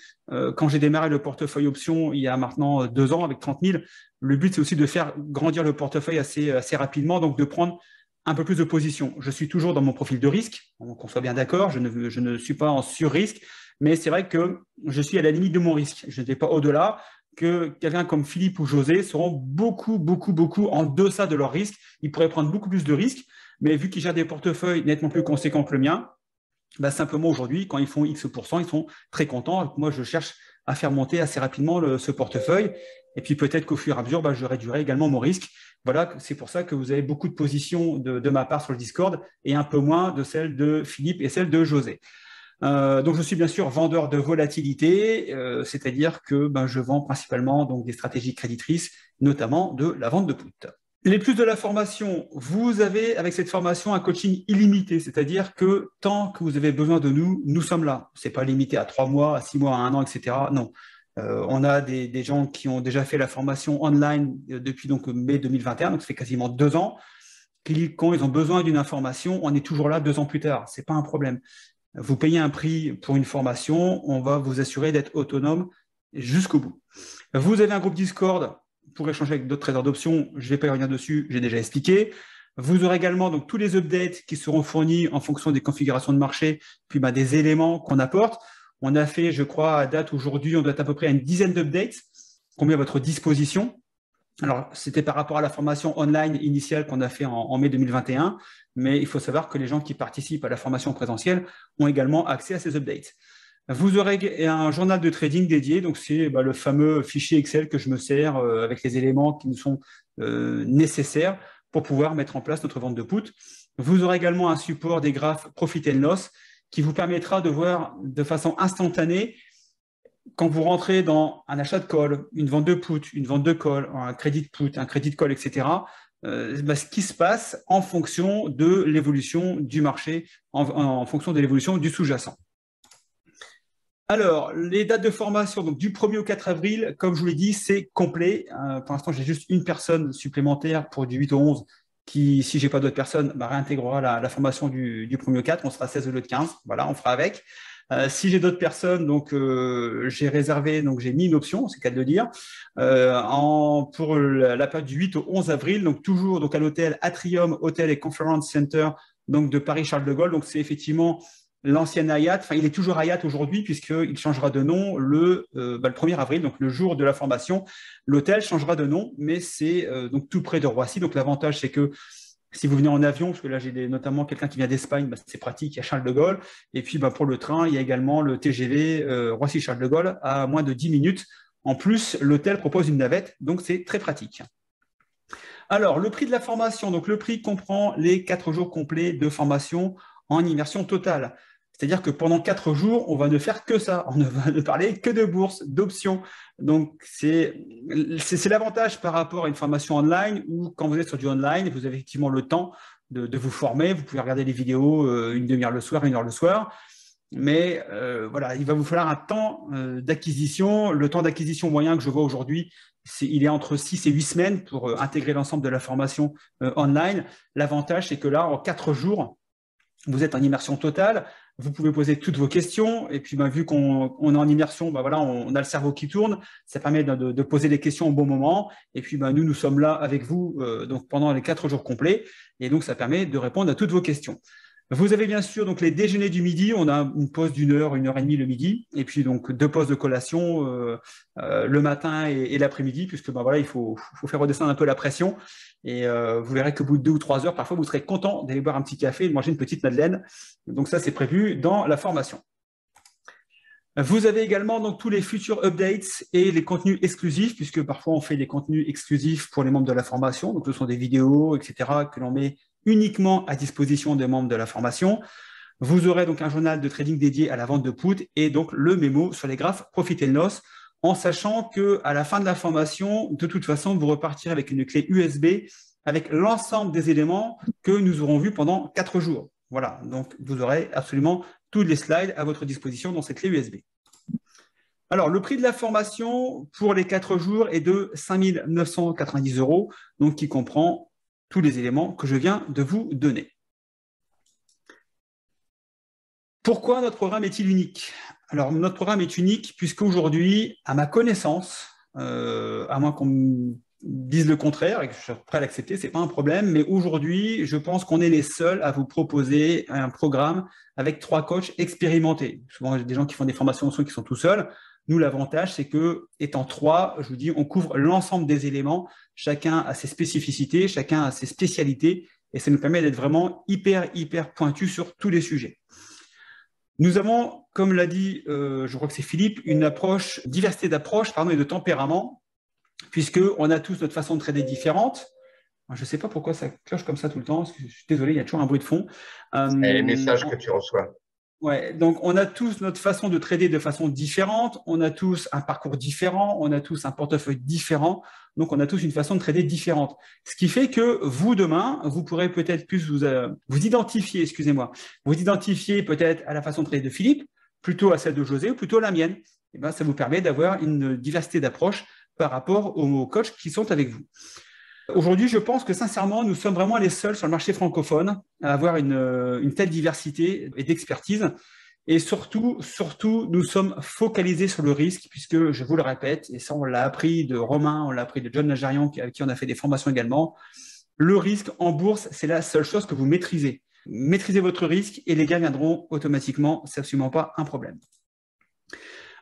quand j'ai démarré le portefeuille option il y a maintenant 2 ans avec 30 000, le but, c'est aussi de faire grandir le portefeuille assez rapidement, donc de prendre un peu plus de position. Je suis toujours dans mon profil de risque, qu'on soit bien d'accord, je ne suis pas en sur-risque, mais c'est vrai que je suis à la limite de mon risque. Je ne vais pas au-delà, que quelqu'un comme Philippe ou José seront beaucoup en deçà de leur risque. Ils pourraient prendre beaucoup plus de risques, mais vu qu'ils gèrent des portefeuilles nettement plus conséquents que le mien, simplement aujourd'hui, quand ils font X%, ils sont très contents. Moi, je cherche à faire monter assez rapidement ce portefeuille. Et puis peut-être qu'au fur et à mesure, je réduirai également mon risque. Voilà, c'est pour ça que vous avez beaucoup de positions de ma part sur le Discord et un peu moins de celles de Philippe et celles de José. Donc, je suis bien sûr vendeur de volatilité, c'est-à-dire que je vends principalement donc, des stratégies créditrices, notamment de la vente de put. Les plus de la formation, vous avez avec cette formation un coaching illimité, c'est-à-dire que tant que vous avez besoin de nous, nous sommes là. Ce n'est pas limité à 3 mois, à 6 mois, à 1 an, etc. Non. On a des gens qui ont déjà fait la formation online depuis donc, mai 2021, donc ça fait quasiment 2 ans. Quand ils ont besoin d'une information, on est toujours là 2 ans plus tard. Ce n'est pas un problème. Vous payez un prix pour une formation, on va vous assurer d'être autonome jusqu'au bout. Vous avez un groupe Discord pour échanger avec d'autres traders d'options, je ne vais pas y revenir dessus, j'ai déjà expliqué. Vous aurez également donc, tous les updates qui seront fournis en fonction des configurations de marché, puis des éléments qu'on apporte. On a fait, je crois, à date aujourd'hui, on doit être à peu près à une dizaine d'updates qu'on met à votre disposition. Alors, c'était par rapport à la formation online initiale qu'on a fait en mai 2021, mais il faut savoir que les gens qui participent à la formation présentielle ont également accès à ces updates. Vous aurez un journal de trading dédié, donc c'est le fameux fichier Excel que je me sers avec les éléments qui nous sont nécessaires pour pouvoir mettre en place notre vente de put. Vous aurez également un support des graphes Profit and Loss qui vous permettra de voir de façon instantanée quand vous rentrez dans un achat de call, une vente de put, une vente de call, un crédit de put, un crédit de call, etc., ce qui se passe en fonction de l'évolution du marché, en fonction de l'évolution du sous-jacent. Alors, les dates de formation, donc du 1er au 4 avril, comme je vous l'ai dit, c'est complet. Pour l'instant, j'ai juste une personne supplémentaire pour du 8 au 11 qui, si je n'ai pas d'autres personnes, réintégrera la formation du 1er au 4. On sera 16 au lieu de 15. Voilà, on fera avec. Si j'ai d'autres personnes, donc j'ai réservé, donc j'ai mis une option, c'est le cas de le dire, pour la période du 8 au 11 avril, donc toujours donc, à l'hôtel Atrium Hotel et Conference Center donc, de Paris-Charles de Gaulle. Donc c'est effectivement l'ancienne Hyatt, enfin il est toujours Hyatt aujourd'hui puisqu'il changera de nom le 1er avril, donc le jour de la formation. L'hôtel changera de nom, mais c'est donc tout près de Roissy. Donc l'avantage c'est que si vous venez en avion, parce que là j'ai notamment quelqu'un qui vient d'Espagne, c'est pratique, il y a Charles de Gaulle. Et puis pour le train, il y a également le TGV Roissy-Charles de Gaulle à moins de 10 minutes. En plus, l'hôtel propose une navette, donc c'est très pratique. Alors, le prix de la formation, donc le prix comprend les 4 jours complets de formation en immersion totale. C'est-à-dire que pendant 4 jours, on va ne faire que ça. On ne va ne parler que de bourse, d'options. Donc, c'est l'avantage par rapport à une formation online où, quand vous êtes sur du online, vous avez effectivement le temps de vous former. Vous pouvez regarder les vidéos une demi-heure le soir, 1 heure le soir. Mais voilà, il va vous falloir un temps d'acquisition. Le temps d'acquisition moyen que je vois aujourd'hui, il est entre 6 et 8 semaines pour intégrer l'ensemble de la formation online. L'avantage, c'est que là, en 4 jours, vous êtes en immersion totale. Vous pouvez poser toutes vos questions. Et puis, vu qu'on est en immersion, voilà, on a le cerveau qui tourne. Ça permet de poser les questions au bon moment. Et puis, nous sommes là avec vous donc pendant les 4 jours complets. Et donc, ça permet de répondre à toutes vos questions. Vous avez bien sûr donc les déjeuners du midi. On a une pause d'1 heure, 1 heure et demie le midi, et puis donc 2 pauses de collation le matin et l'après-midi, puisque voilà, il faut faire redescendre un peu la pression. Et vous verrez qu'au bout de 2 ou 3 heures, parfois, vous serez content d'aller boire un petit café et de manger une petite madeleine. Donc ça, c'est prévu dans la formation. Vous avez également donc tous les futurs updates et les contenus exclusifs, puisque parfois on fait des contenus exclusifs pour les membres de la formation. Donc ce sont des vidéos, etc., que l'on met uniquement à disposition des membres de la formation. Vous aurez donc un journal de trading dédié à la vente de put et donc le mémo sur les graphes Profit and Loss, en sachant qu'à la fin de la formation, de toute façon, vous repartirez avec une clé USB avec l'ensemble des éléments que nous aurons vus pendant 4 jours. Voilà, donc vous aurez absolument tous les slides à votre disposition dans cette clé USB. Alors, le prix de la formation pour les 4 jours est de 5 990 €, donc qui comprend tous les éléments que je viens de vous donner. Pourquoi notre programme est-il unique? Alors, notre programme est unique puisqu'aujourd'hui, à ma connaissance, à moins qu'on me dise le contraire et que je suis prêt à l'accepter, ce n'est pas un problème, mais aujourd'hui, je pense qu'on est les seuls à vous proposer un programme avec 3 coachs expérimentés. Souvent, il y a des gens qui font des formations en soi qui sont tout seuls. Nous, l'avantage, c'est que, étant 3, je vous dis, on couvre l'ensemble des éléments. Chacun a ses spécificités, chacun a ses spécialités, et ça nous permet d'être vraiment hyper pointu sur tous les sujets. Nous avons, comme l'a dit, je crois que c'est Philippe, une approche, diversité d'approche, et de tempérament, puisqu'on a tous notre façon de trader différente. Je ne sais pas pourquoi ça cloche comme ça tout le temps, parce que je suis désolé, il y a toujours un bruit de fond. Les messages que tu reçois. Ouais, donc on a tous notre façon de trader de façon différente, on a tous un parcours différent, on a tous un portefeuille différent, donc on a tous une façon de trader différente. Ce qui fait que vous, demain, vous pourrez peut-être plus vous identifier, vous identifier peut-être à la façon de trader de Philippe, plutôt à celle de José ou plutôt à la mienne. Et ben, ça vous permet d'avoir une diversité d'approches par rapport aux coachs qui sont avec vous. Aujourd'hui, je pense que sincèrement, nous sommes vraiment les seuls sur le marché francophone à avoir une telle diversité et d'expertise. Et surtout, nous sommes focalisés sur le risque, puisque, je vous le répète, et ça on l'a appris de Romain, on l'a appris de John Najarian, avec qui on a fait des formations également, le risque en bourse, c'est la seule chose que vous maîtrisez. Maîtrisez votre risque et les gains viendront automatiquement, c'est absolument pas un problème.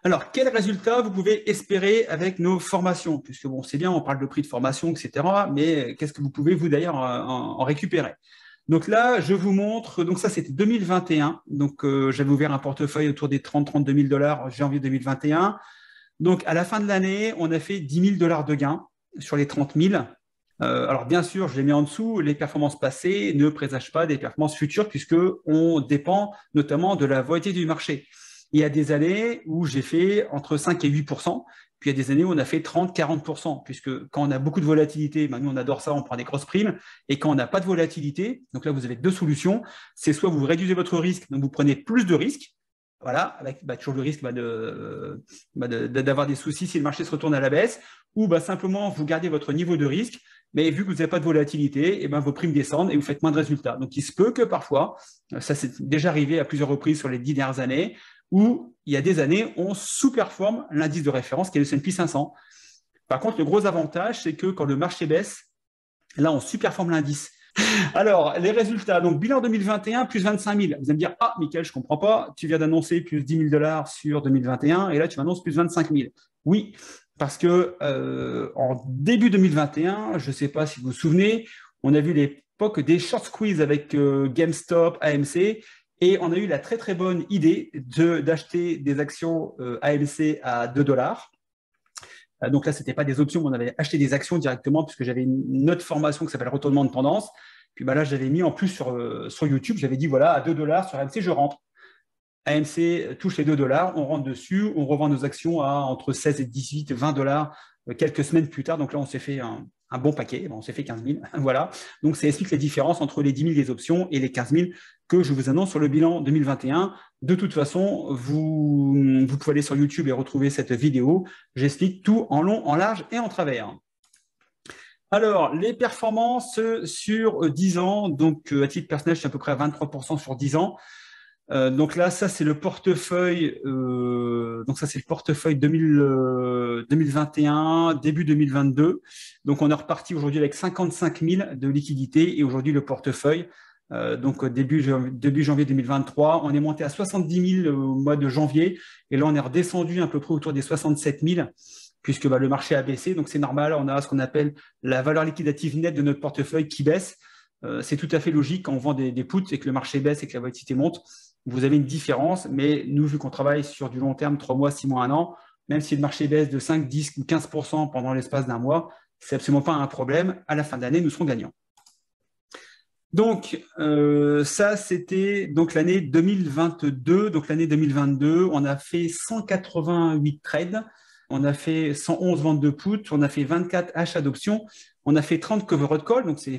Alors, quels résultats vous pouvez espérer avec nos formations? Puisque bon, c'est bien, on parle de prix de formation, etc. Mais qu'est-ce que vous pouvez, vous d'ailleurs, en récupérer? Donc là, je vous montre, donc ça c'était 2021. Donc j'avais ouvert un portefeuille autour des 30-32 000 $ janvier 2021. Donc à la fin de l'année, on a fait 10 000 $ de gains sur les 30 000. Alors bien sûr, je l'ai mis en dessous, les performances passées ne présagent pas des performances futures puisqu'on dépend notamment de la volatilité du marché. Il y a des années où j'ai fait entre 5 et 8%, puis il y a des années où on a fait 30-40%, puisque quand on a beaucoup de volatilité, nous on adore ça, on prend des grosses primes, et quand on n'a pas de volatilité, donc là vous avez 2 solutions, c'est soit vous réduisez votre risque, donc vous prenez plus de risques, voilà, avec toujours le risque d'avoir des soucis si le marché se retourne à la baisse, ou simplement vous gardez votre niveau de risque, mais vu que vous n'avez pas de volatilité, et vos primes descendent et vous faites moins de résultats. Donc il se peut que parfois, ça s'est déjà arrivé à plusieurs reprises sur les 10 dernières années, où il y a des années, on sous-performe l'indice de référence qui est le S&P 500. Par contre, le gros avantage, c'est que quand le marché baisse, là, on sous-performe l'indice. Alors, les résultats, donc bilan 2021, plus 25 000. Vous allez me dire, ah, Mickaël, je ne comprends pas, tu viens d'annoncer plus 10 000 $ sur 2021, et là, tu m'annonces plus 25 000. Oui, parce que en début 2021, je ne sais pas si vous vous souvenez, on a vu l'époque des short squeeze avec GameStop, AMC, et on a eu la très bonne idée d'acheter des actions AMC à 2 $. Donc là, ce n'était pas des options, on avait acheté des actions directement puisque j'avais une autre formation qui s'appelle Retournement de tendance. Puis là, j'avais mis en plus sur YouTube, j'avais dit voilà, à 2 $ sur AMC, je rentre. AMC touche les 2 $, on rentre dessus, on revend nos actions à entre 16 et 18, 20 $ quelques semaines plus tard. Donc là, on s'est fait un bon paquet, on s'est fait 15 000. Voilà. Donc ça explique les différences entre les 10 000 des options et les 15 000 que je vous annonce sur le bilan 2021. De toute façon, vous pouvez aller sur YouTube et retrouver cette vidéo. J'explique tout en long, en large et en travers. Alors, les performances sur 10 ans, donc à titre personnel, je suis à peu près à 23% sur 10 ans. Donc là, ça c'est le portefeuille. Donc ça c'est le portefeuille 2021, début 2022. Donc on est reparti aujourd'hui avec 55 000 de liquidités et aujourd'hui le portefeuille. Donc début janvier 2023, on est monté à 70 000 au mois de janvier et là on est redescendu à peu près autour des 67 000 puisque le marché a baissé. Donc c'est normal, on a ce qu'on appelle la valeur liquidative nette de notre portefeuille qui baisse. C'est tout à fait logique quand on vend des puts et que le marché baisse et que la volatilité monte. Vous avez une différence, mais nous, vu qu'on travaille sur du long terme, 3 mois, 6 mois, 1 an, même si le marché baisse de 5, 10 ou 15% pendant l'espace d'un mois, c'est absolument pas un problème. À la fin de l'année, nous serons gagnants. Donc, ça, c'était donc l'année 2022. Donc, l'année 2022, on a fait 188 trades, on a fait 111 ventes de put, on a fait 24 achats d'options, on a fait 30 covered call, donc c'est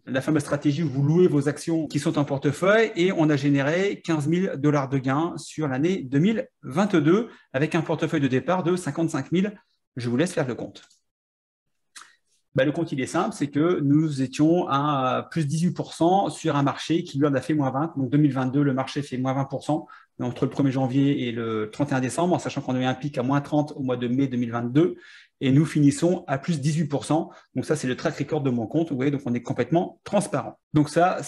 la fameuse stratégie où vous louez vos actions qui sont en portefeuille, et on a généré 15 000 $ de gains sur l'année 2022 avec un portefeuille de départ de 55 000. Je vous laisse faire le compte. Le compte, il est simple, c'est que nous étions à plus 18% sur un marché qui lui en a fait moins 20. Donc 2022, le marché fait moins 20% entre le 1er janvier et le 31 décembre, en sachant qu'on a eu un pic à moins 30 au mois de mai 2022. Et nous finissons à plus 18%. Donc ça, c'est le track record de mon compte. Vous voyez, donc on est complètement transparent. Donc ça,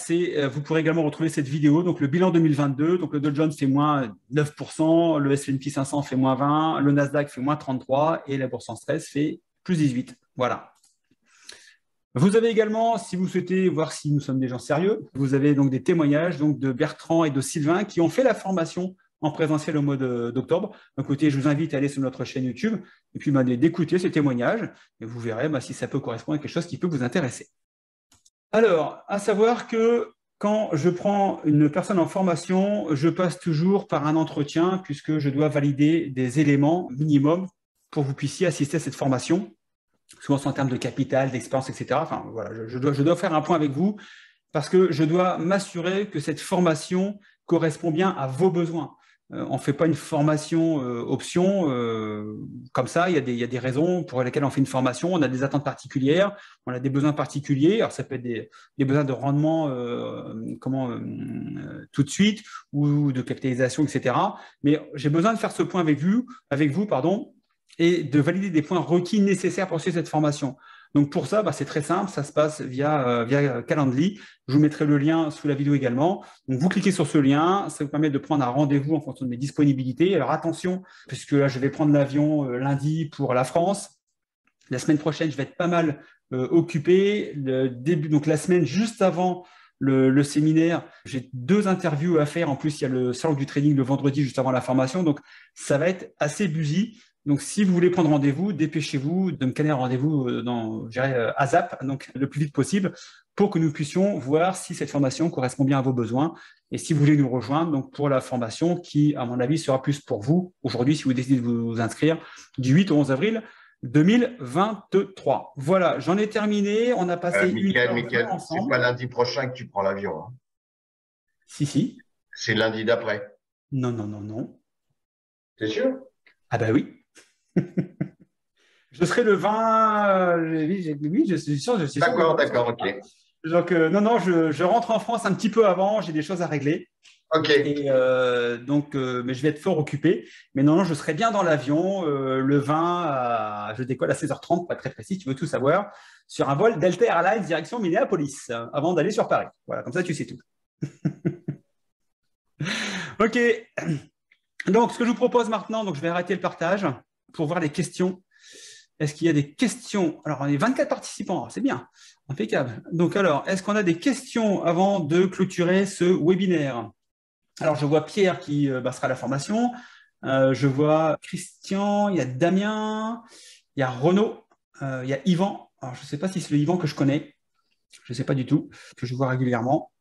vous pourrez également retrouver cette vidéo. Donc le bilan 2022, donc le Dow Jones fait moins 9%, le S&P 500 fait moins 20, le Nasdaq fait moins 33 et la bourse en stress fait plus 18. Voilà. Vous avez également, si vous souhaitez voir si nous sommes des gens sérieux, vous avez donc des témoignages donc de Bertrand et de Sylvain qui ont fait la formation en présentiel au mois d'octobre. Donc, écoutez, je vous invite à aller sur notre chaîne YouTube et puis d'écouter ces témoignages et vous verrez si ça peut correspondre à quelque chose qui peut vous intéresser. Alors, à savoir que quand je prends une personne en formation, je passe toujours par un entretien puisque je dois valider des éléments minimum pour que vous puissiez assister à cette formation. Souvent c'est en termes de capital, d'expérience, etc. Enfin, voilà, je dois faire un point avec vous parce que je dois m'assurer que cette formation correspond bien à vos besoins. On ne fait pas une formation option comme ça. Il y a des raisons pour lesquelles on fait une formation. On a des attentes particulières, on a des besoins particuliers. Alors ça peut être des besoins de rendement tout de suite ou de capitalisation, etc. Mais j'ai besoin de faire ce point avec vous, et de valider des points requis nécessaires pour suivre cette formation. Donc pour ça, c'est très simple, ça se passe via Calendly. Je vous mettrai le lien sous la vidéo également. Donc vous cliquez sur ce lien, ça vous permet de prendre un rendez-vous en fonction de mes disponibilités. Alors attention, puisque là je vais prendre l'avion lundi pour la France. La semaine prochaine, je vais être pas mal occupé. Donc la semaine juste avant le séminaire, j'ai 2 interviews à faire. En plus, il y a le salon du trading le vendredi juste avant la formation. Donc ça va être assez busy. Donc, si vous voulez prendre rendez-vous, dépêchez-vous de me caler un rendez-vous à ZAP, donc le plus vite possible, pour que nous puissions voir si cette formation correspond bien à vos besoins et si vous voulez nous rejoindre donc pour la formation qui, à mon avis, sera plus pour vous aujourd'hui si vous décidez de vous inscrire du 8 au 11 avril 2023. Voilà, j'en ai terminé. On a passé Mickaël, c'est pas lundi prochain que tu prends l'avion. Hein. Si. C'est lundi d'après. Non. T'es sûr? Ah oui. Je serai le 20. Oui, je suis sûr. D'accord, ok. Donc, non, je rentre en France un petit peu avant. J'ai des choses à régler. Ok. Et mais je vais être fort occupé. Mais non, je serai bien dans l'avion le 20. Je décolle à 16h30, pas très précis. Tu veux tout savoir sur un vol Delta Airlines direction Minneapolis avant d'aller sur Paris. Voilà, comme ça, tu sais tout. Ok. Donc, ce que je vous propose maintenant, donc je vais arrêter le partage pour voir les questions. Est-ce qu'il y a des questions? Alors, on est 24 participants, c'est bien, impeccable. Donc, alors, est-ce qu'on a des questions avant de clôturer ce webinaire? Alors, je vois Pierre qui sera à la formation. Je vois Christian, il y a Damien, il y a Renaud, il y a Yvan. Alors, je ne sais pas si c'est le Yvan que je connais. Je ne sais pas du tout, que je vois régulièrement.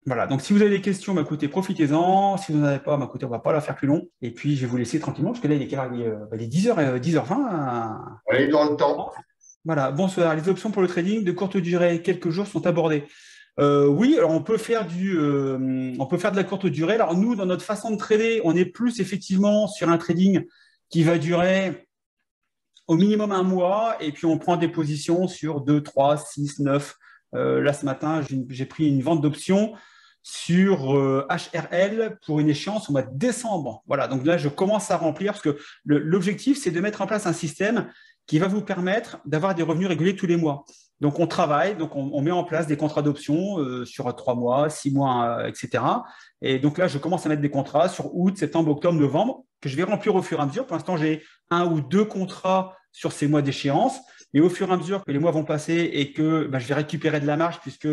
Voilà, donc si vous avez des questions, écoutez, profitez-en. Si vous n'en avez pas, écoutez, on ne va pas la faire plus long. Et puis, je vais vous laisser tranquillement, parce que là, il est quelle heure? Il est 10h, 10h20. On est dans le temps. Voilà, bonsoir. Les options pour le trading de courte durée, quelques jours sont abordées. Oui, alors on peut faire de la courte durée. Alors nous, dans notre façon de trader, on est plus effectivement sur un trading qui va durer au minimum un mois, et puis on prend des positions sur 2, 3, 6, 9. Là, ce matin, j'ai pris une vente d'options sur HRL pour une échéance au mois de décembre. Voilà, donc là, je commence à remplir, parce que l'objectif, c'est de mettre en place un système qui va vous permettre d'avoir des revenus réguliers tous les mois. Donc, on travaille, donc on met en place des contrats d'options sur 3 mois, 6 mois, etc. Et donc là, je commence à mettre des contrats sur août, septembre, octobre, novembre, que je vais remplir au fur et à mesure. Pour l'instant, j'ai 1 ou 2 contrats sur ces mois d'échéance. Et au fur et à mesure que les mois vont passer et que je vais récupérer de la marge, puisque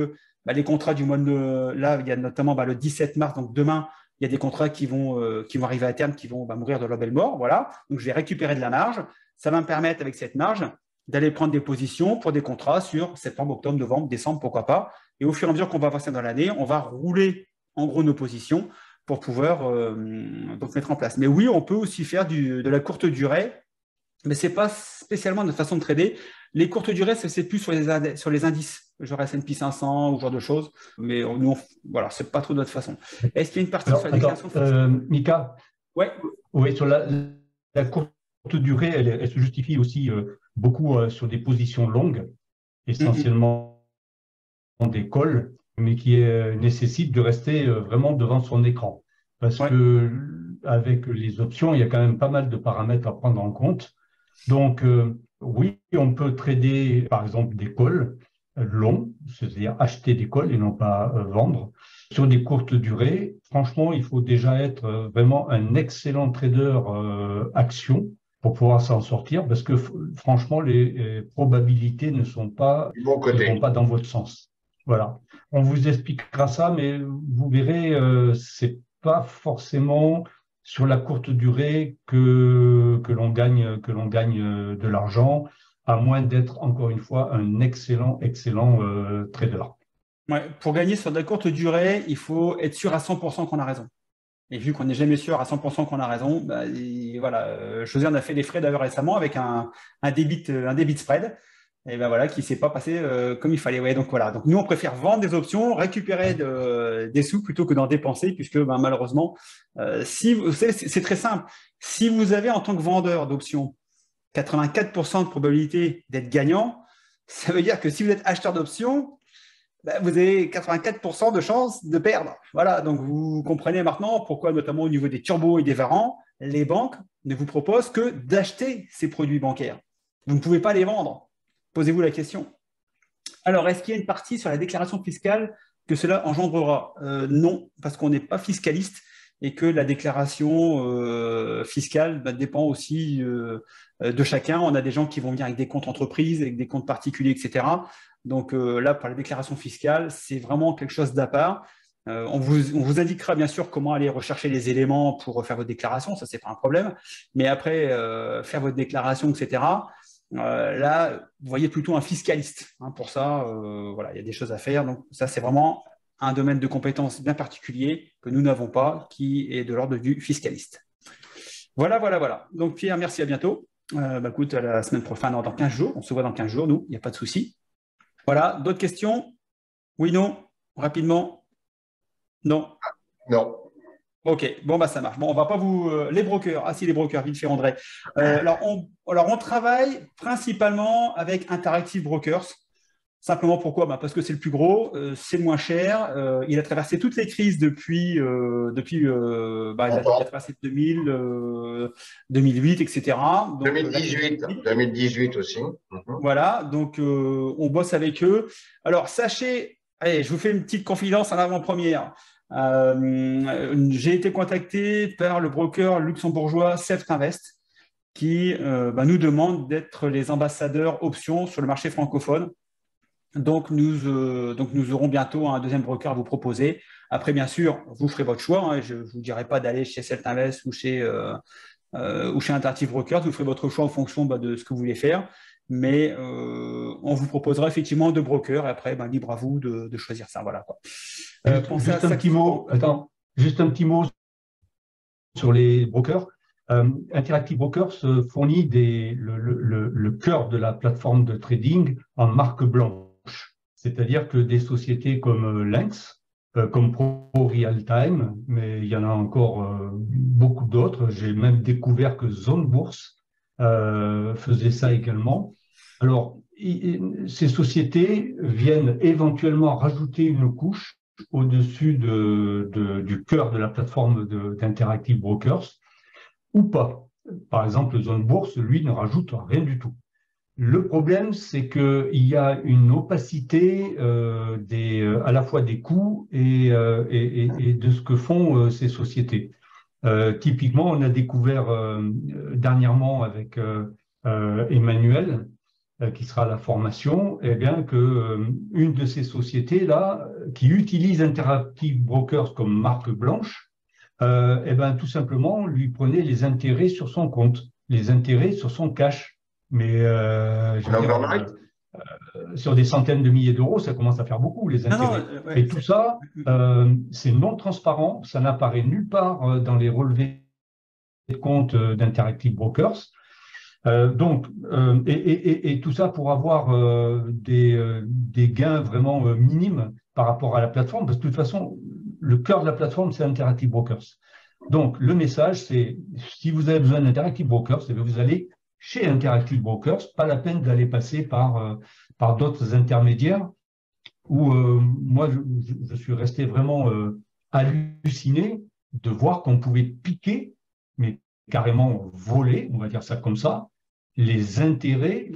les contrats du mois de... Là, il y a notamment le 17 mars, donc demain, il y a des contrats qui vont arriver à terme, qui vont mourir de leur belle mort. Voilà. Donc, je vais récupérer de la marge. Ça va me permettre, avec cette marge, d'aller prendre des positions pour des contrats sur septembre, octobre, novembre, décembre, pourquoi pas. Et au fur et à mesure qu'on va avancer dans l'année, on va rouler en gros nos positions pour pouvoir donc mettre en place. Mais oui, on peut aussi faire de la courte durée, mais ce n'est pas spécialement notre façon de trader. Les courtes durées, c'est plus sur les indices, genre S&P 500 ou ce genre de choses. Mais nous, voilà, ce n'est pas trop notre façon. Est-ce qu'il y a une partie sur la déclaration Mika, ouais. Oui, sur la courte durée, elle se justifie aussi beaucoup sur des positions longues, essentiellement des calls, mais qui nécessitent de rester vraiment devant son écran. Parce que avec les options, il y a quand même pas mal de paramètres à prendre en compte. Donc, oui, on peut trader, par exemple, des calls longs, c'est-à-dire acheter des calls et non pas vendre. Sur des courtes durées, franchement, il faut déjà être vraiment un excellent trader action pour pouvoir s'en sortir, parce que franchement, les probabilités ne vont pas dans votre sens. Voilà. On vous expliquera ça, mais vous verrez, c'est pas forcément sur la courte durée que l'on gagne de l'argent, à moins d'être, encore une fois, un excellent trader. Ouais, pour gagner sur de la courte durée, il faut être sûr à 100% qu'on a raison. Et vu qu'on n'est jamais sûr à 100% qu'on a raison, voilà. José en a fait des frais d'ailleurs récemment avec un debit spread, et voilà, qui ne s'est pas passé comme il fallait. Ouais, donc voilà. Donc nous, on préfère vendre des options, récupérer des sous plutôt que d'en dépenser, puisque malheureusement, c'est très simple. Si vous avez en tant que vendeur d'options 84% de probabilité d'être gagnant, ça veut dire que si vous êtes acheteur d'options, vous avez 84% de chances de perdre. Voilà, donc vous comprenez maintenant pourquoi, notamment au niveau des turbos et des varants, les banques ne vous proposent que d'acheter ces produits bancaires. Vous ne pouvez pas les vendre. Posez-vous la question. Alors, est-ce qu'il y a une partie sur la déclaration fiscale que cela engendrera? Non, parce qu'on n'est pas fiscaliste et que la déclaration fiscale dépend aussi de chacun. On a des gens qui vont venir avec des comptes entreprises, avec des comptes particuliers, etc. Donc là, pour la déclaration fiscale, c'est vraiment quelque chose d'à part. On vous indiquera bien sûr comment aller rechercher les éléments pour faire votre déclaration, ça, c'est pas un problème. Mais après, faire votre déclaration, etc., là, vous voyez plutôt un fiscaliste. Pour ça, voilà, il y a des choses à faire. Donc ça, c'est vraiment un domaine de compétences bien particulier que nous n'avons pas, qui est de l'ordre du fiscaliste. Voilà. Donc Pierre, merci, à bientôt. Écoute, à la semaine prochaine, dans 15 jours. On se voit dans 15 jours, nous, il n'y a pas de souci. Voilà, d'autres questions? Oui, non? Rapidement? Non? Non. Ok, bon, ça marche. Bon, on va pas vous... les brokers, si, les brokers, vite fait, André. Alors, on travaille principalement avec Interactive Brokers. Simplement pourquoi? Parce que c'est le plus gros, c'est le moins cher. Il a traversé toutes les crises depuis il a traversé 2000, 2008, etc. Donc, 2018 aussi. Voilà, donc on bosse avec eux. Alors, sachez, allez, je vous fais une petite confidence en avant-première. J'ai été contacté par le broker luxembourgeois Seft Invest qui nous demande d'être les ambassadeurs options sur le marché francophone. Donc, nous aurons bientôt un deuxième broker à vous proposer. Après, bien sûr, vous ferez votre choix. Je ne vous dirai pas d'aller chez Seft Invest ou chez Interactive Brokers. Vous ferez votre choix en fonction de ce que vous voulez faire. Mais on vous proposera effectivement 2 brokers. Et après, libre à vous de choisir ça. Voilà, quoi. Juste un petit mot, attends, juste un petit mot sur les brokers. Interactive Brokers fournit le cœur de la plateforme de trading en marque blanche. C'est-à-dire que des sociétés comme Lynx, comme Pro Real Time, mais il y en a encore beaucoup d'autres. J'ai même découvert que Zone Bourse faisait ça également. Alors, ces sociétés viennent éventuellement rajouter une couche au-dessus du cœur de la plateforme d'Interactive Brokers ou pas. Par exemple, Zone Bourse, lui, ne rajoute rien du tout. Le problème, c'est qu'il y a une opacité à la fois des coûts et de ce que font ces sociétés. Typiquement, on a découvert dernièrement avec Emmanuel, qui sera à la formation, eh bien que une de ces sociétés-là, qui utilise Interactive Brokers comme marque blanche, eh ben, tout simplement, lui prenait les intérêts sur son compte, les intérêts sur son cash. Mais sur des centaines de milliers d'euros, ça commence à faire beaucoup, les intérêts. Ouais, et tout ça, c'est non transparent, ça n'apparaît nulle part dans les relevés de compte d'Interactive Brokers. Et tout ça pour avoir des gains vraiment minimes par rapport à la plateforme, parce que de toute façon, le cœur de la plateforme, c'est Interactive Brokers. Donc, le message, c'est si vous avez besoin d'Interactive Brokers, vous allez chez Interactive Brokers, pas la peine d'aller passer par d'autres intermédiaires où moi, je suis resté vraiment halluciné de voir qu'on pouvait piquer, mais carrément voler, on va dire ça comme ça, les intérêts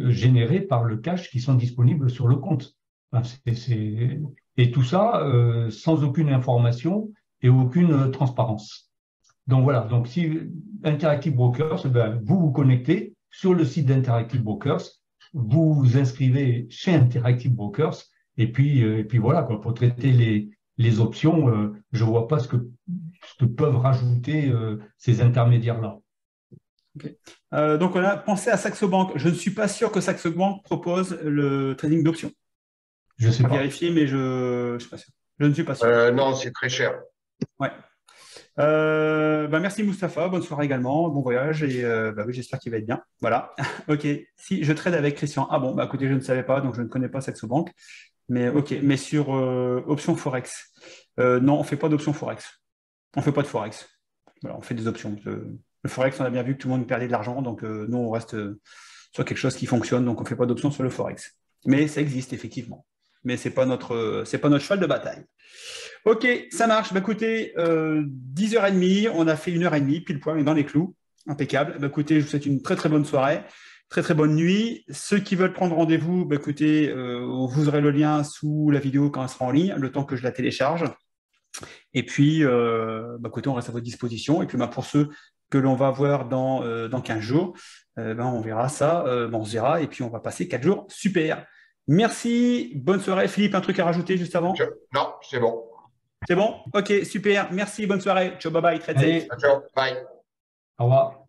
générés par le cash qui sont disponibles sur le compte. Enfin, et tout ça sans aucune information et aucune transparence. Donc voilà, donc si Interactive Brokers, ben, vous vous connectez sur le site d'Interactive Brokers, vous vous inscrivez chez Interactive Brokers, et puis voilà, quoi, pour traiter les options, je ne vois pas ce que peuvent rajouter ces intermédiaires-là. Okay. Donc on a pensé à Saxo Bank. Je ne suis pas sûr que Saxo Bank propose le trading d'options. Je ne sais pas. Vérifier, mais je ne suis pas sûr. Je ne suis pas sûr. Non, c'est très cher. Ouais. Merci Mustapha, bonne soirée également, bon voyage et oui, j'espère qu'il va être bien. Voilà. Ok. Si je trade avec Christian. Ah bon, écoutez, je ne savais pas, donc je ne connais pas Saxo Bank. Mais ok. Mais sur options Forex. Non, on ne fait pas d'options Forex. On ne fait pas de Forex. Voilà, on fait des options. Le Forex, on a bien vu que tout le monde perdait de l'argent, donc nous, on reste sur quelque chose qui fonctionne, donc on ne fait pas d'options sur le Forex. Mais ça existe, effectivement. Mais ce n'est pas notre cheval de bataille. Ok, ça marche. Bah, écoutez, 10h30, on a fait 1h30, pile poil, on est dans les clous. Impeccable. Bah, écoutez, je vous souhaite une très très bonne soirée, très très bonne nuit. Ceux qui veulent prendre rendez-vous, bah, écoutez, vous aurez le lien sous la vidéo quand elle sera en ligne, le temps que je la télécharge. Et puis, écoutez, on reste à votre disposition. Et puis, pour ceux que l'on va voir dans 15 jours, on verra ça, on se verra, et puis on va passer 4 jours. Super. Merci, bonne soirée. Philippe, un truc à rajouter juste avant? Non, c'est bon. C'est bon? Ok, super. Merci, bonne soirée. Ciao, bye bye. Très ciao, bye. Au revoir.